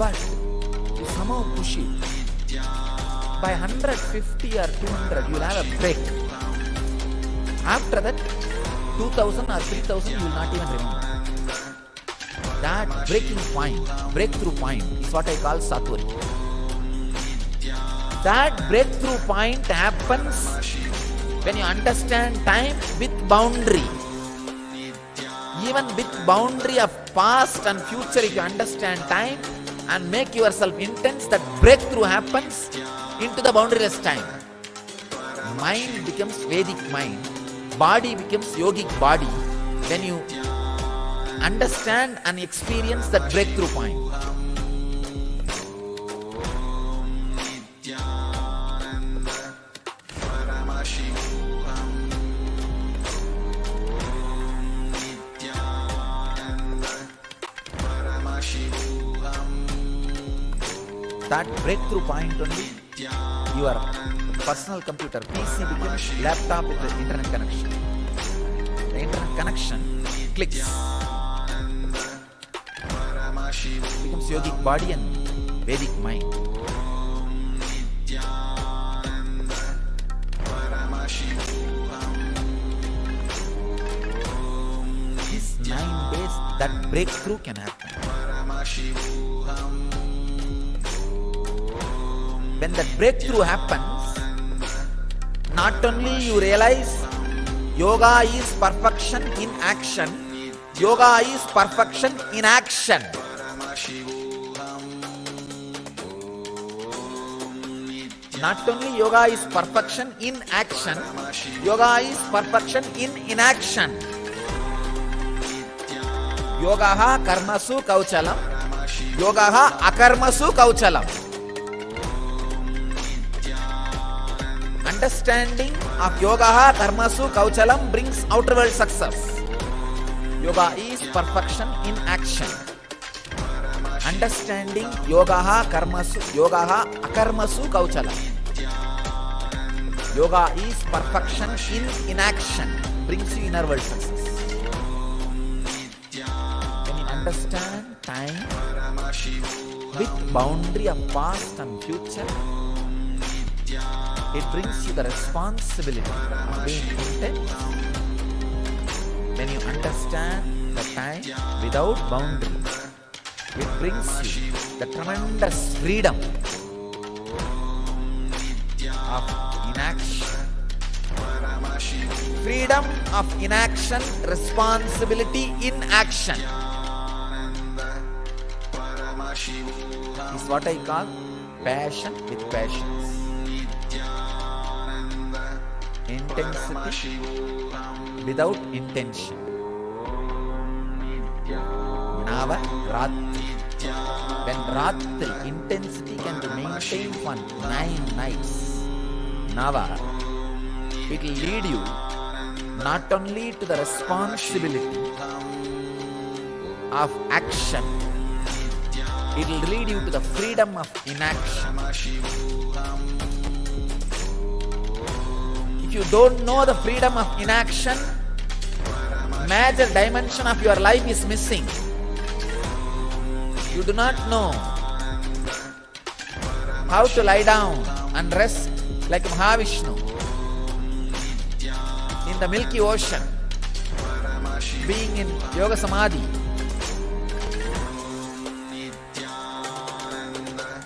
But you somehow push it. By 150 or 200, you will have a break. After that, 2000 or 3000, you will not even remember. That breaking point, breakthrough point, is what I call Satwari. That breakthrough point happens when you understand time with boundary. Even with boundary of past and future, if you understand time and make yourself intense, that breakthrough happens into the boundaryless time. Mind becomes Vedic mind. Body becomes yogic body when you understand and experience that breakthrough point. That breakthrough point only, your personal computer, PC becomes laptop with the internet connection. The internet connection clicks. It becomes yogic body and Vedic mind. These 9 days, that breakthrough can happen. When that breakthrough happens, not only you realize yoga is perfection in action, yoga is perfection in action. Not only yoga is perfection in action, yoga is perfection in inaction. Yogaha karmasu kauchalam, yogaha akarmasu kauchalam. Understanding of yogaha karmasu kauchalam brings outer world success. Yoga is perfection in action. understanding yogaha karmasu, yogaha akarmasu kauchala. Yoga is perfection in inaction, brings you inner world success. When you understand time with boundary of past and future, it brings you the responsibility of being intense. When you understand the time without boundary, it brings you the tremendous freedom of inaction. Freedom of inaction, responsibility in action is what I call passion with patience. Intensity without intention. Nava Ratri. When Ratri, intensity can be maintained for 9 nights. Nava, it will lead you not only to the responsibility of action, it will lead you to the freedom of inaction. If you don't know the freedom of inaction, major dimension of your life is missing. You do not know how to lie down and rest like Mahavishnu in the Milky Ocean, being in Yoga Samadhi.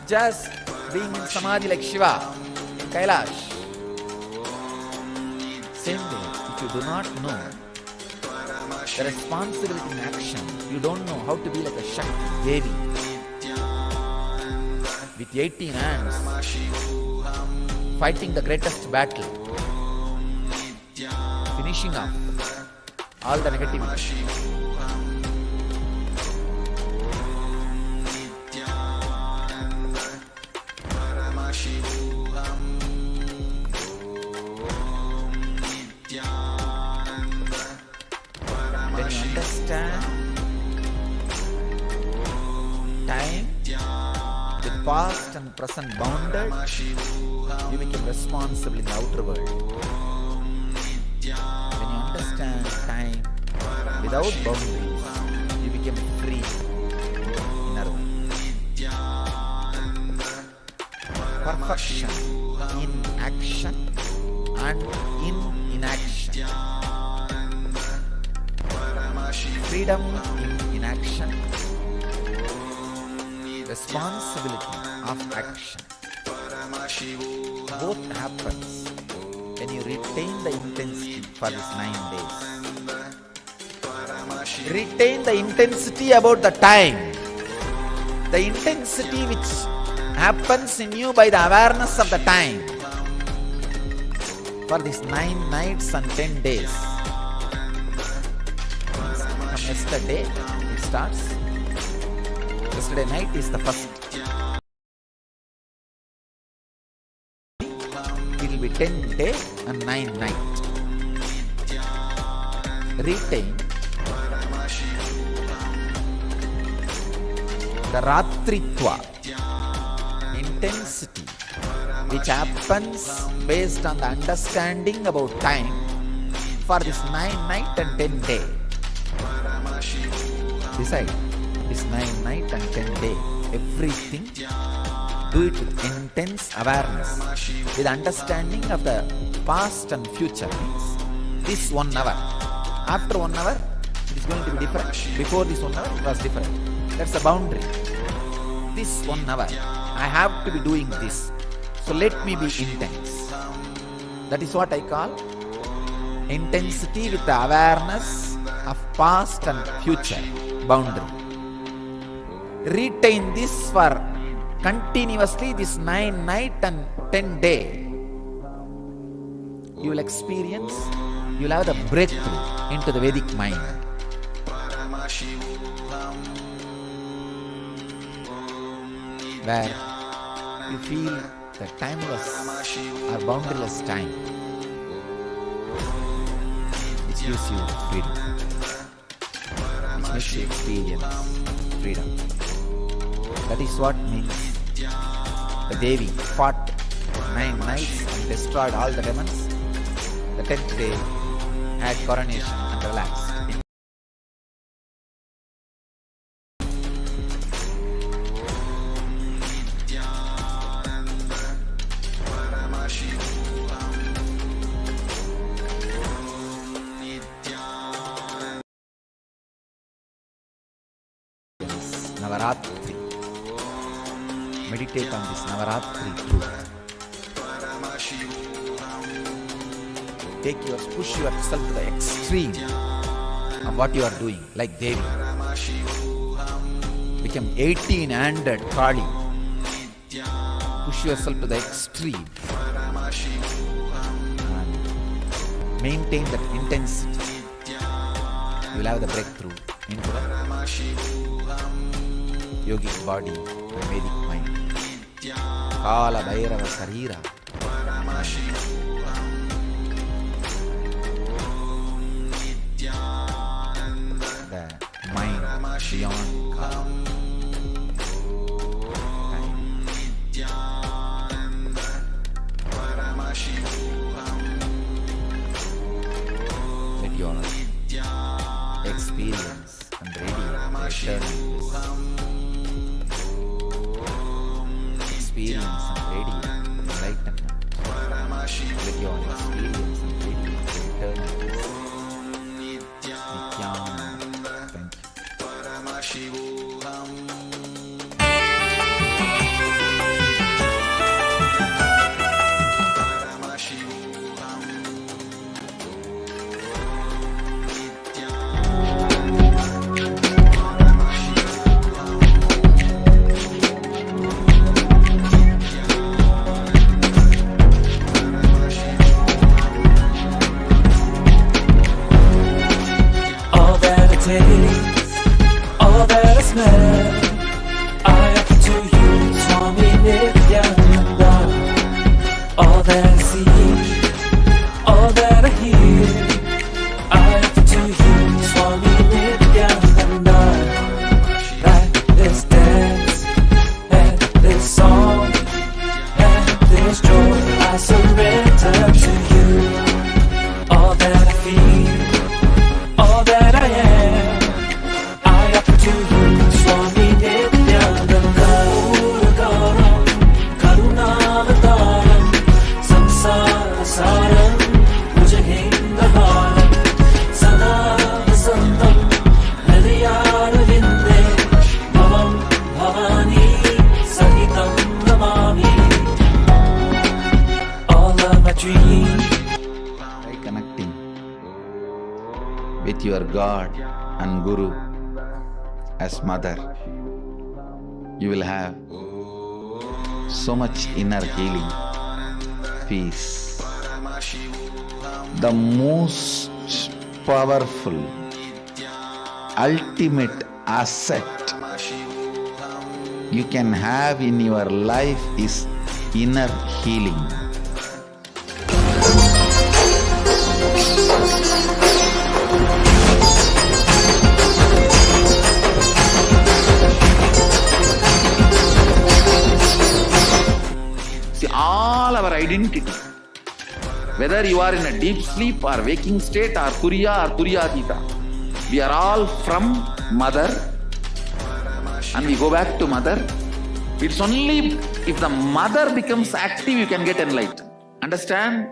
Just being in Samadhi like Shiva in Kailash. Same way, if you do not know the responsibility in action, you don't know how to be like a Shakti Devi with 18 hands fighting the greatest battle, finishing off all the negativity. When you understand time with past and present bounded, you become responsible in the outer world. When you understand time without boundaries, you become free in inner world. Perfection in action and in inaction. Freedom in inaction, responsibility of action. Both happens when you retain the intensity for these 9 days. Retain the intensity about the time. The intensity which happens in you by the awareness of the time for these 9 nights and 10 days. From yesterday it starts. Yesterday night is the first. It will be 10 day and 9 night. Retain the Ratritva, intensity which happens based on the understanding about time for this 9 night and 10 day. Decide this 9 night and 10 day, everything do it with intense awareness, with understanding of the past and future. Means this 1 hour, after 1 hour it is going to be different. Before this 1 hour it was different. That's the boundary. This 1 hour I have to be doing this, so let me be intense. That is what I call intensity with the awareness of past and future boundary. Retain this for continuously this 9 night and 10 day. You will experience, you will have the breakthrough into the Vedic mind. Where you feel the timeless or boundaryless time, which gives you freedom, which makes you experience freedom. That is what means the Devi fought 9 nights and destroyed all the demons. The 10th day had coronation and relaxed. Navaratri. Meditate on this Navaratri truth. Push yourself to the extreme of what you are doing, like Devi. Become 18-handed Kali. Push yourself to the extreme and maintain that intensity. You will have the breakthrough into the yogic body and Vedic mind. Kala Bhairava Sarira. The mind beyond time. Let your experience and radiate experience and radiate enlightenment. Let your experience and radiate eternal bliss. Nityananda. Thank you. All that I smell, I offer to you, Swami Nityananda. All that I see, all that I hear, I offer to you, Swami Nityananda. Like this dance, and this song, and this joy, I surrender to you. All that I feel, all that I am, By connecting with your God and Guru as mother, you will have so much inner healing, peace. The most powerful, ultimate asset you can have in your life is inner healing. See, all our identity, whether you are in a deep sleep or waking state or Turiya or Turiyatita, we are all from mother and we go back to mother. It's only if the mother becomes active you can get enlightened. Understand?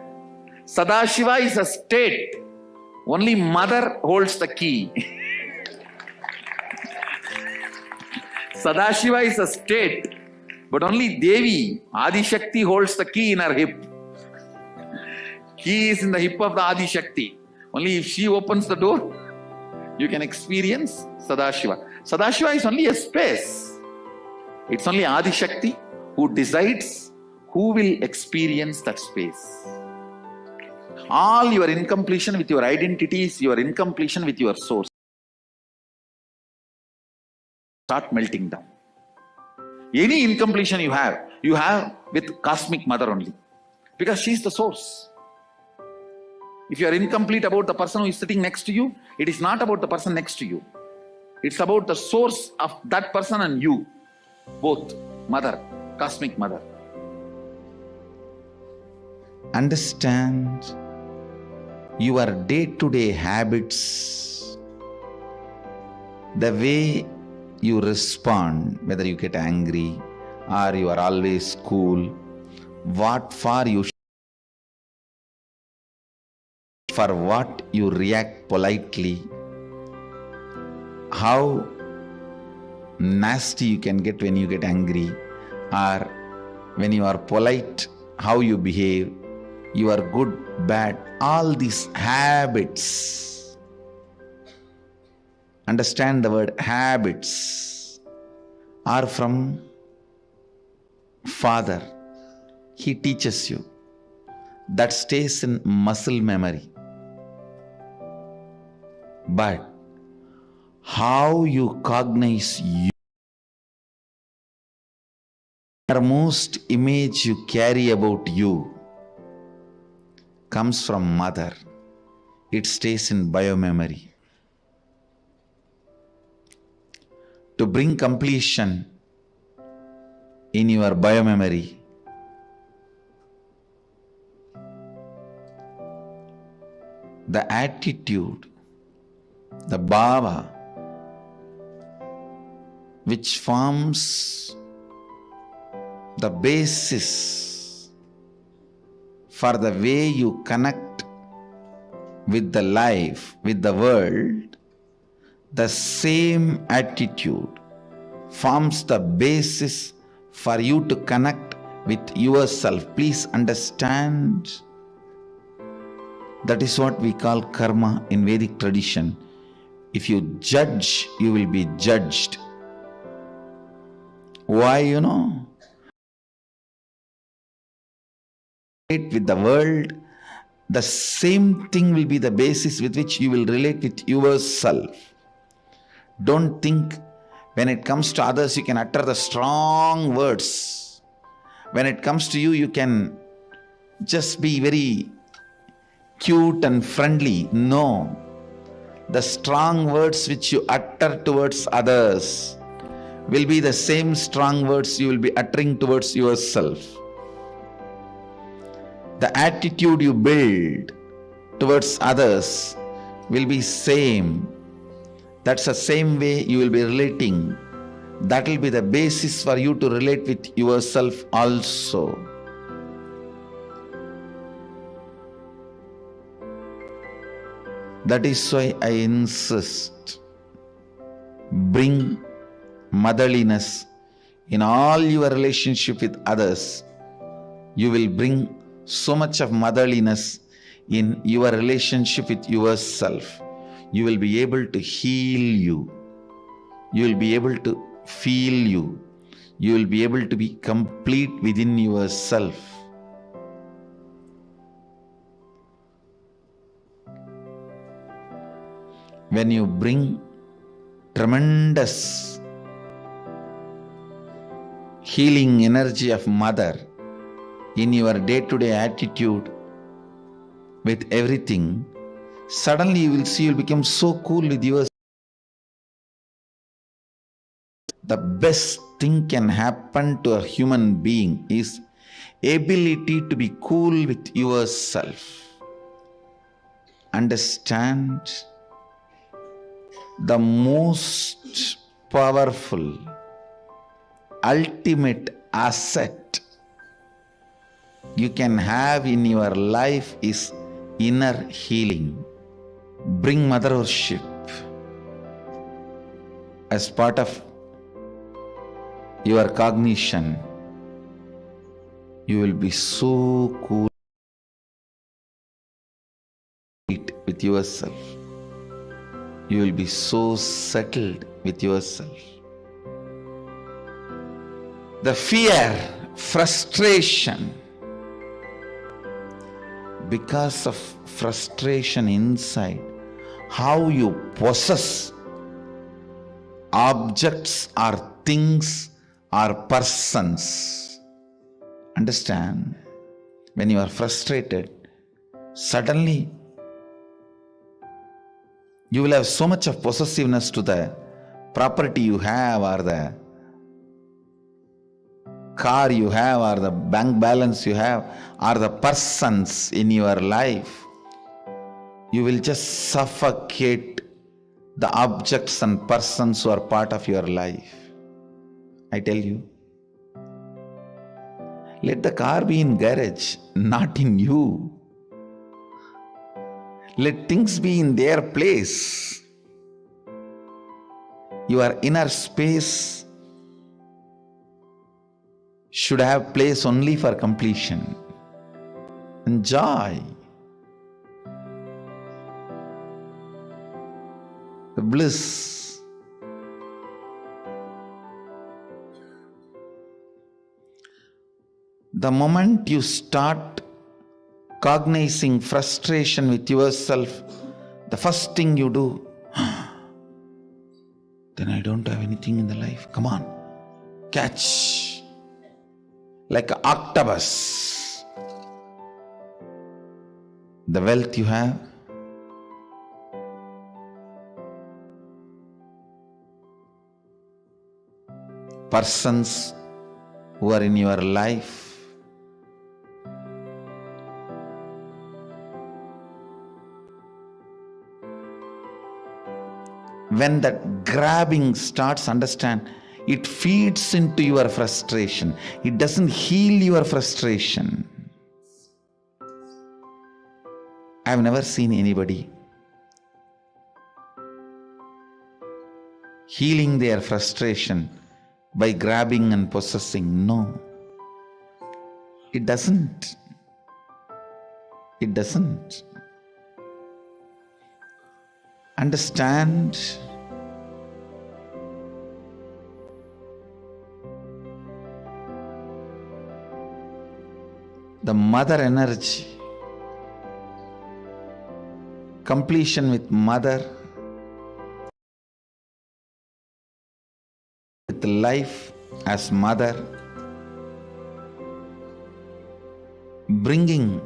Sadashiva is a state. Only mother holds the key. Sadashiva is a state, but only Devi, Adi Shakti, holds the key in her hip. Key is in the hip of the Adi Shakti. Only if she opens the door, you can experience Sadashiva. Sadashiva is only a space. It's only Adi Shakti who decides who will experience that space. All your incompletion with your identities, your incompletion with your source, start melting down. Any incompletion you have with Cosmic Mother only. Because she is the source. If you are incomplete about the person who is sitting next to you, it is not about the person next to you. It's about the source of that person and you. both mother, cosmic mother. Understand your day-to-day habits, the way you respond, whether you get angry or you are always cool, what for you, for what you react politely, how nasty you can get when you get angry, or when you are polite, how you behave, you are good, bad, all these habits. Understand the word habits are from Father. He teaches you. That stays in muscle memory. But how you cognize your most image you carry about you comes from mother. It stays in biomemory. To bring completion in your biomemory, the attitude, the bhava, which forms the basis for the way you connect with the life, with the world, the same attitude forms the basis for you to connect with yourself. Please understand, that is what we call karma in Vedic tradition. If you judge, you will be judged. Why, with the world, the same thing will be the basis with which you will relate with yourself. Don't think when it comes to others you can utter the strong words. When it comes to you, you can just be very cute and friendly. No. The strong words which you utter towards others will be the same strong words you will be uttering towards yourself. The attitude you build towards others will be same. That's the same way you will be relating. That will be the basis for you to relate with yourself also. That is why I insist, bring motherliness in all your relationship with others. You will bring so much of motherliness in your relationship with yourself. You will be able to heal you. You will be able to feel you. You will be able to be complete within yourself. When you bring tremendous healing energy of mother in your day-to-day attitude with everything, suddenly you will see you'll become so cool with yourself. The best thing can happen to a human being is ability to be cool with yourself. Understand, the most powerful, ultimate asset you can have in your life is inner healing. Bring mother worship as part of your cognition. You will be so cool with yourself. You will be so settled with yourself. The fear, frustration, because of frustration inside, how you possess objects or things or persons. Understand? When you are frustrated, suddenly you will have so much of possessiveness to the property you have or the car you have, or the bank balance you have, or the persons in your life, you will just suffocate the objects and persons who are part of your life. I tell you, let the car be in garage, not in you. Let things be in their place. Your inner space should have place only for completion and joy. The bliss. The moment you start cognizing frustration with yourself, the first thing you do, then I don't have anything in the life. Come on, catch. Like an octopus. The wealth you have, persons who are in your life, when that grabbing starts, understand, it feeds into your frustration. It doesn't heal your frustration. I've never seen anybody healing their frustration by grabbing and possessing. No. It doesn't. It doesn't. Understand, the mother energy, completion with mother, with life as mother, bringing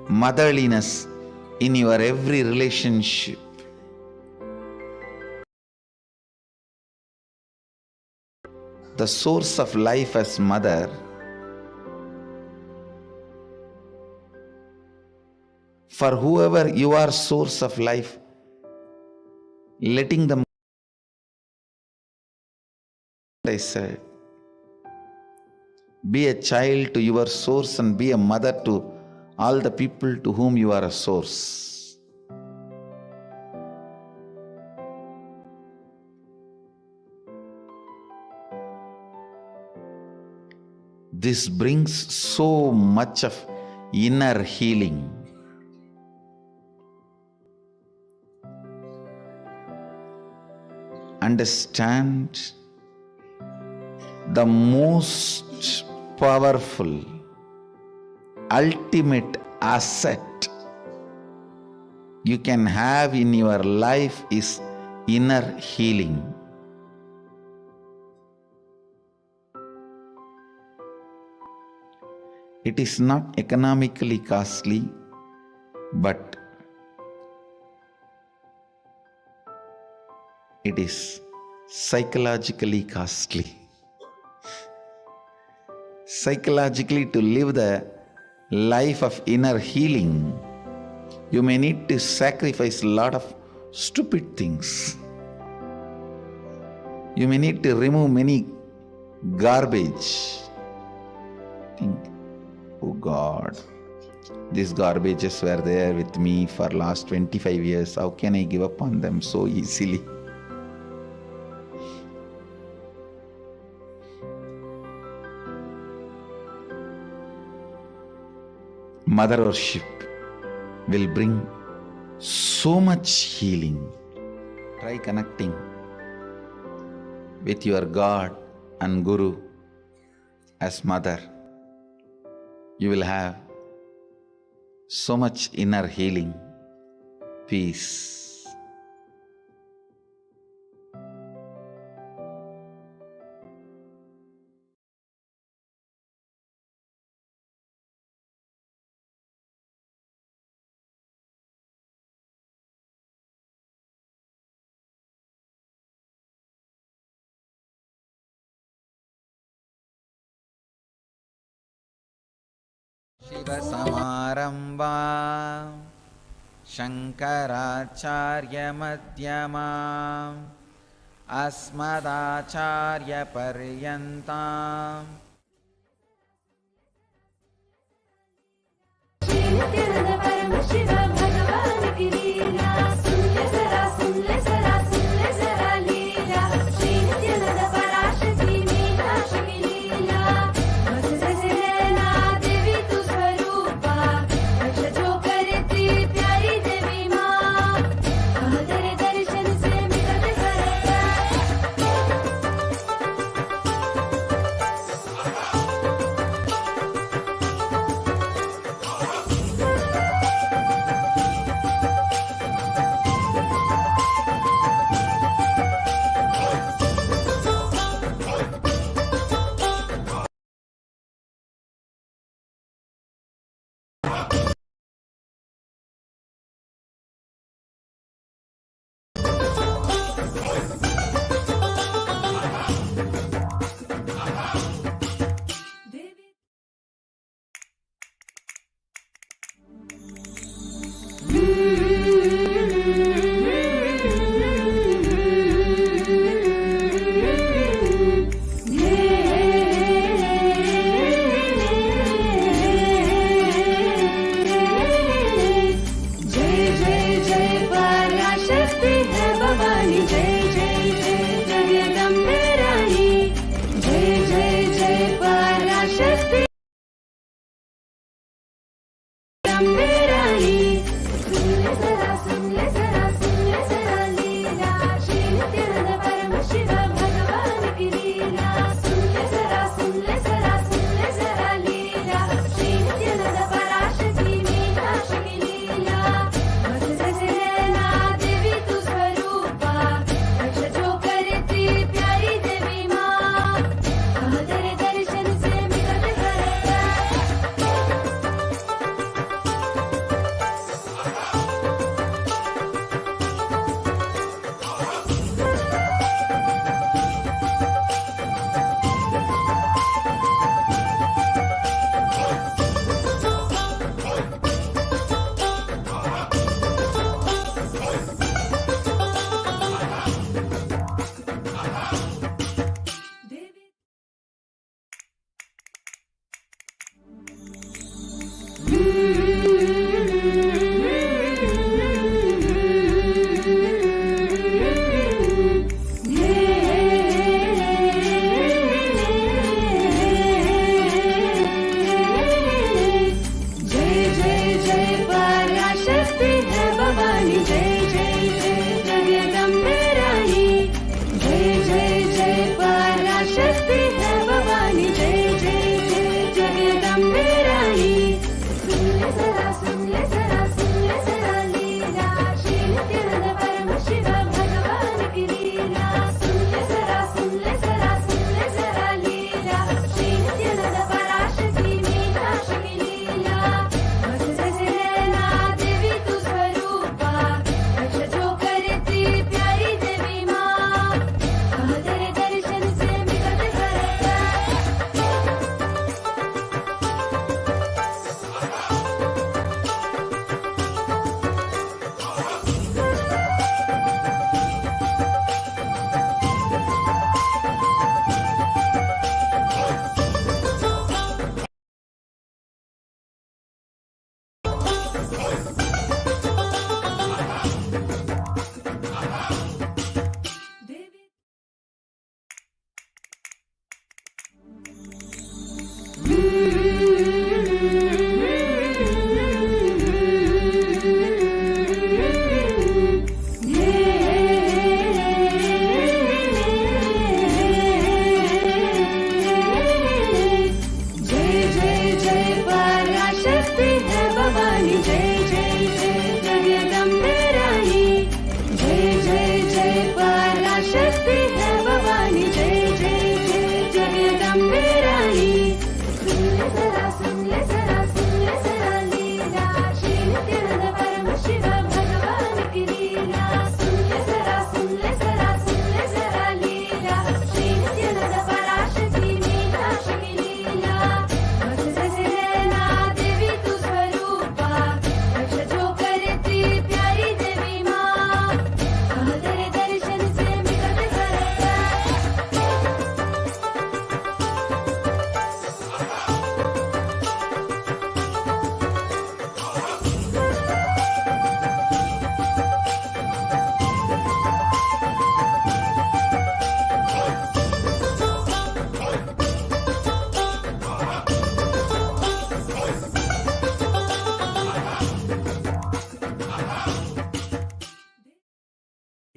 motherliness in your every relationship. The source of life as mother, for whoever you are source of life, letting them, I said, be a child to your source and be a mother to all the people to whom you are a source. This brings so much of inner healing. Understand, the most powerful, ultimate asset you can have in your life is inner healing. It is not economically costly, but it is psychologically costly. Psychologically, to live the life of inner healing, you may need to sacrifice a lot of stupid things. You may need to remove many garbage. Think, oh God, these garbages were there with me for last 25 years. How can I give up on them so easily? Mother worship will bring so much healing. Try connecting with your God and Guru as mother. You will have so much inner healing, peace. सदाशिवसमारम्भा शङ्कराचार्यमध्यमाम् अस्मदाचार्यपर्यन्ताम् नित्यानंद परम शिव भगवान की लीला सुन ले जरा लीला श्री नित्यानंद पराशक्ति मीनाक्ष की लीला बस जैसे नैना देवी तू स्वरूपा रक्ष जो करती प्यारी देवी माँ हम तेरे दर्शन से मिलत करता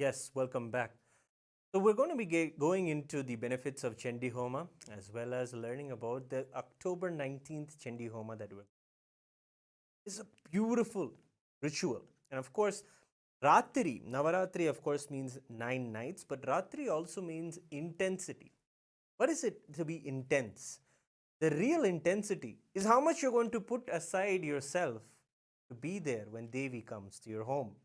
Yes, welcome back. So we're going to be going into the benefits of Chandi Homa as well as learning about the October 19th Chandi Homa that we're. It's a beautiful ritual. And of course, Ratri, Navaratri of course means 9 nights, but Ratri also means intensity. What is it to be intense? The real intensity is how much you're going to put aside yourself to be there when Devi comes to your home.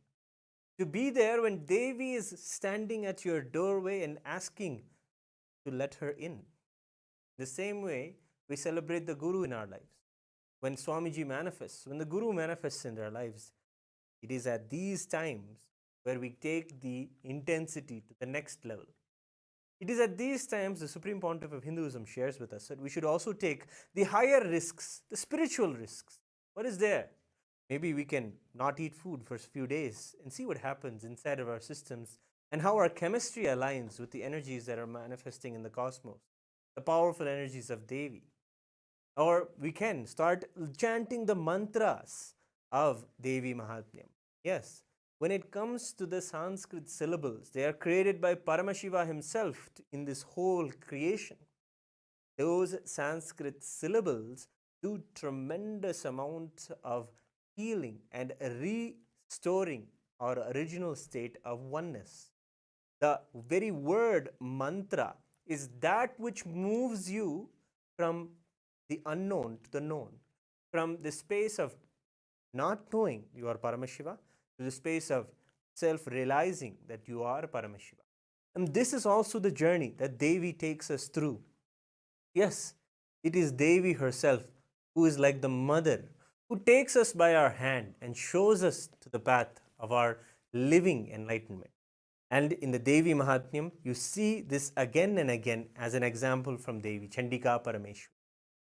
To be there when Devi is standing at your doorway and asking to let her in. The same way we celebrate the Guru in our lives. When Swamiji manifests, when the Guru manifests in their lives, it is at these times where we take the intensity to the next level. It is at these times the Supreme Pontiff of Hinduism shares with us that we should also take the higher risks, the spiritual risks. What is there? Maybe we can not eat food for a few days and see what happens inside of our systems and how our chemistry aligns with the energies that are manifesting in the cosmos, the powerful energies of Devi. Or we can start chanting the mantras of Devi Mahatmyam. Yes, when it comes to the Sanskrit syllables, they are created by Paramashiva himself in this whole creation. Those Sanskrit syllables do tremendous amounts of healing and restoring our original state of oneness. The very word mantra is that which moves you from the unknown to the known, from the space of not knowing you are Paramashiva to the space of self realizing that you are Paramashiva. And this is also the journey that Devi takes us through. Yes, it is Devi herself who is like the mother who takes us by our hand and shows us to the path of our living enlightenment. And in the Devi Mahatmyam, you see this again and again as an example from Devi, Chandika Parameshwari.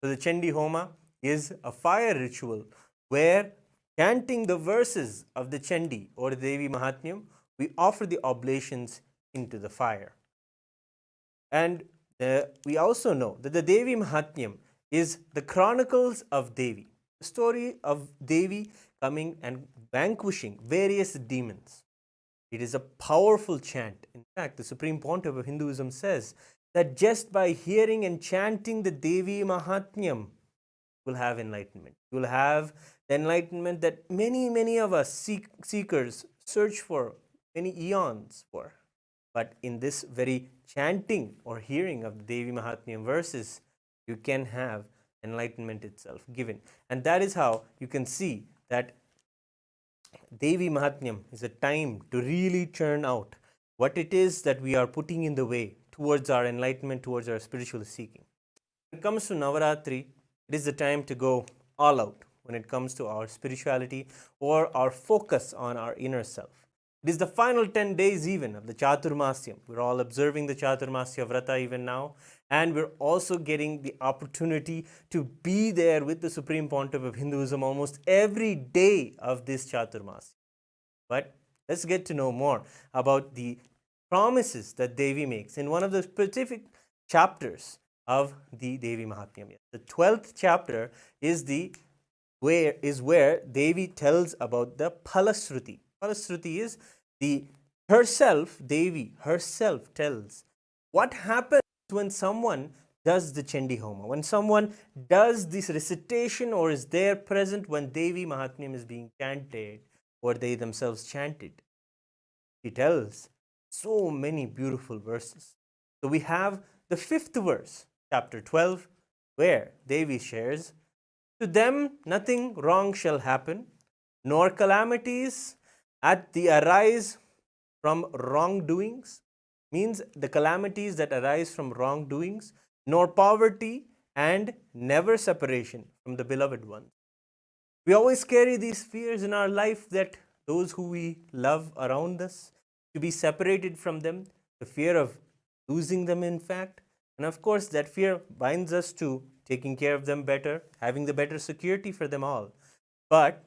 So the Chandi Homa is a fire ritual where, chanting the verses of the Chandi or the Devi Mahatmyam, we offer the oblations into the fire. And we also know that the Devi Mahatmyam is the chronicles of Devi, the story of Devi coming and vanquishing various demons. It is a powerful chant. In fact, the Supreme Pontiff of Hinduism says that just by hearing and chanting the Devi Mahatmyam, you will have enlightenment. You will have the enlightenment that many of us seekers search for many eons for. But in this very chanting or hearing of the Devi Mahatmyam verses, you can have enlightenment itself given. And that is how you can see that Devi Mahatmyam is a time to really churn out what it is that we are putting in the way towards our enlightenment, towards our spiritual seeking. When it comes to Navaratri, it is the time to go all out when it comes to our spirituality or our focus on our inner self. It is the final 10 days even of the Chaturmasyam. We're all observing the Chaturmasya Vrata even now, and we're also getting the opportunity to be there with the Supreme Pontiff of Hinduism almost every day of this Chaturmasya. But let's get to know more about the promises that Devi makes in one of the specific chapters of the Devi Mahatmyam. The 12th chapter is where Devi tells about the Phalasruti. Phalasruti is Devi herself tells what happens when someone does the Chandi Homa, when someone does this recitation or is there present when Devi Mahatmyam is being chanted or they themselves chanted. He tells so many beautiful verses. So we have the 5th verse, chapter 12, where Devi shares, "To them nothing wrong shall happen, nor calamities at the arise from wrongdoings," means the calamities that arise from wrongdoings, "nor poverty and never separation from the beloved ones." We always carry these fears in our life that those who we love around us, to be separated from them, the fear of losing them, in fact. And of course, that fear binds us to taking care of them better, having the better security for them all. But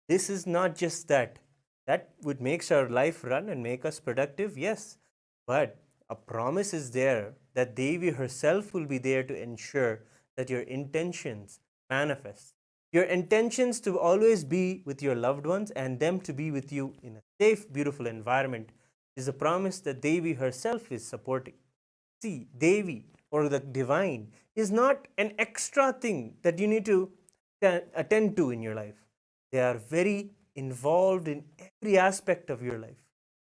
this is not just that. That would make our life run and make us productive, yes. But a promise is there that Devi herself will be there to ensure that your intentions manifest. Your intentions to always be with your loved ones and them to be with you in a safe, beautiful environment is a promise that Devi herself is supporting. See, Devi or the divine is not an extra thing that you need to attend to in your life. They are very involved in every aspect of your life.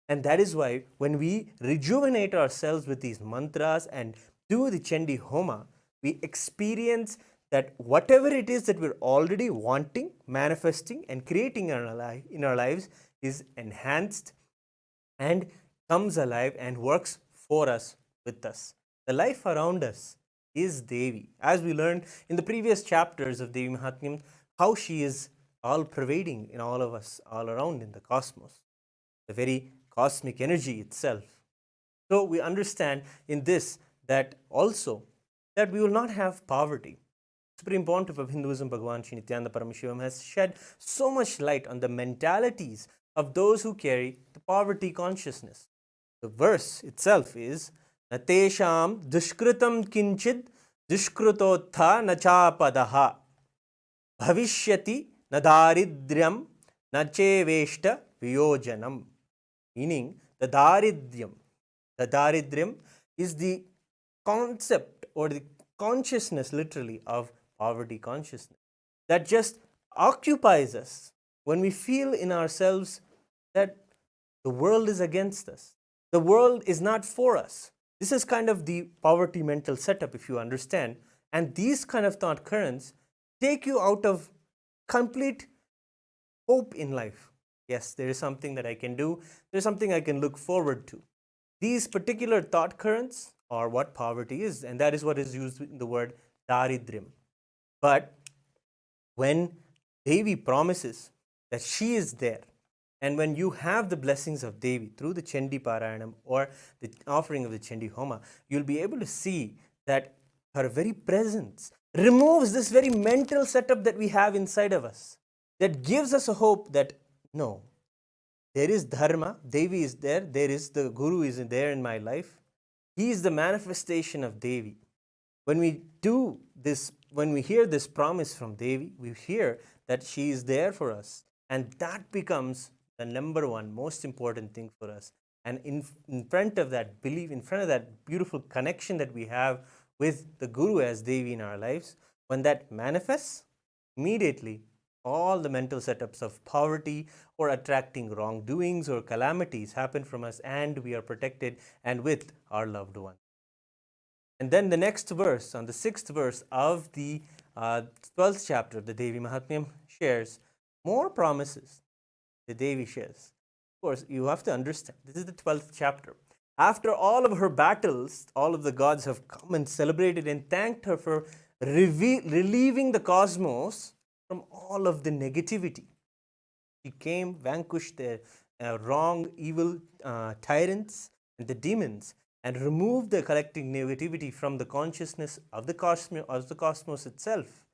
And that is why when we rejuvenate ourselves with these mantras and do the Chandi Homa, we experience that whatever it is that we're already wanting, manifesting, and creating in our lives is enhanced and comes alive and works for us, with us. The life around us is Devi. As we learned in the previous chapters of Devi Mahatmyam, how she is all pervading in all of us, all around in the cosmos, the very cosmic energy itself. So we understand in this that also that we will not have poverty. Supreme Pontiff of Hinduism, Bhagavan Sri Nityananda Paramashivam, has shed so much light on the mentalities of those who carry the poverty consciousness. The verse itself is Natesham dushkritam kinchid dushkrutotha nachapadaha bhavishyati nadaridryam nacheveshta viyojanam. Meaning, the daridryam is the concept or the consciousness, literally, of poverty consciousness that just occupies us when we feel in ourselves that the world is against us. The world is not for us. This is kind of the poverty mental setup, if you understand. And these kind of thought currents take you out of complete hope in life. Yes, there is something that I can do, there's something I can look forward to. These particular thought currents are what poverty is, and that is what is used in the word daridryam. But when Devi promises that she is there, and when you have the blessings of Devi through the Chandi Parayanam or the offering of the Chandi Homa, you'll be able to see that her very presence removes this very mental setup that we have inside of us, that gives us a hope that no, there is dharma, Devi is there, there is the Guru is there in my life. He is the manifestation of Devi. When we do this, when we hear this promise from Devi, we hear that she is there for us. And that becomes the number one most important thing for us. And in front of that belief, in front of that beautiful connection that we have with the Guru as Devi in our lives, when that manifests, immediately all the mental setups of poverty or attracting wrongdoings or calamities happen from us, and we are protected and with our loved one. And then the next verse, on the 6th verse of the 12th chapter of the Devi Mahatmyam, shares more promises the Devi shares. Of course, you have to understand, this is the 12th chapter. After all of her battles, all of the gods have come and celebrated and thanked her for relieving the cosmos from all of the negativity. She came, vanquished the wrong, evil tyrants and the demons, and removed the collective negativity from the consciousness of the cosmos itself.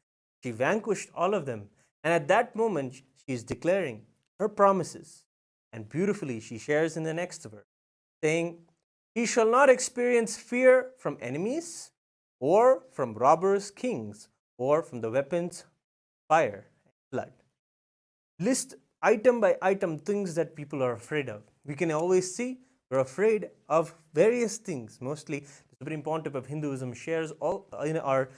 She vanquished all of them. And at that moment, she is declaring her promises. And beautifully, she shares in the next verse, saying, he shall not experience fear from enemies, or from robbers, kings, or from the weapons, fire, and blood. List item by item things that people are afraid of. We can always see we're afraid of various things. Mostly, the Supreme Pontiff of Hinduism shares all in our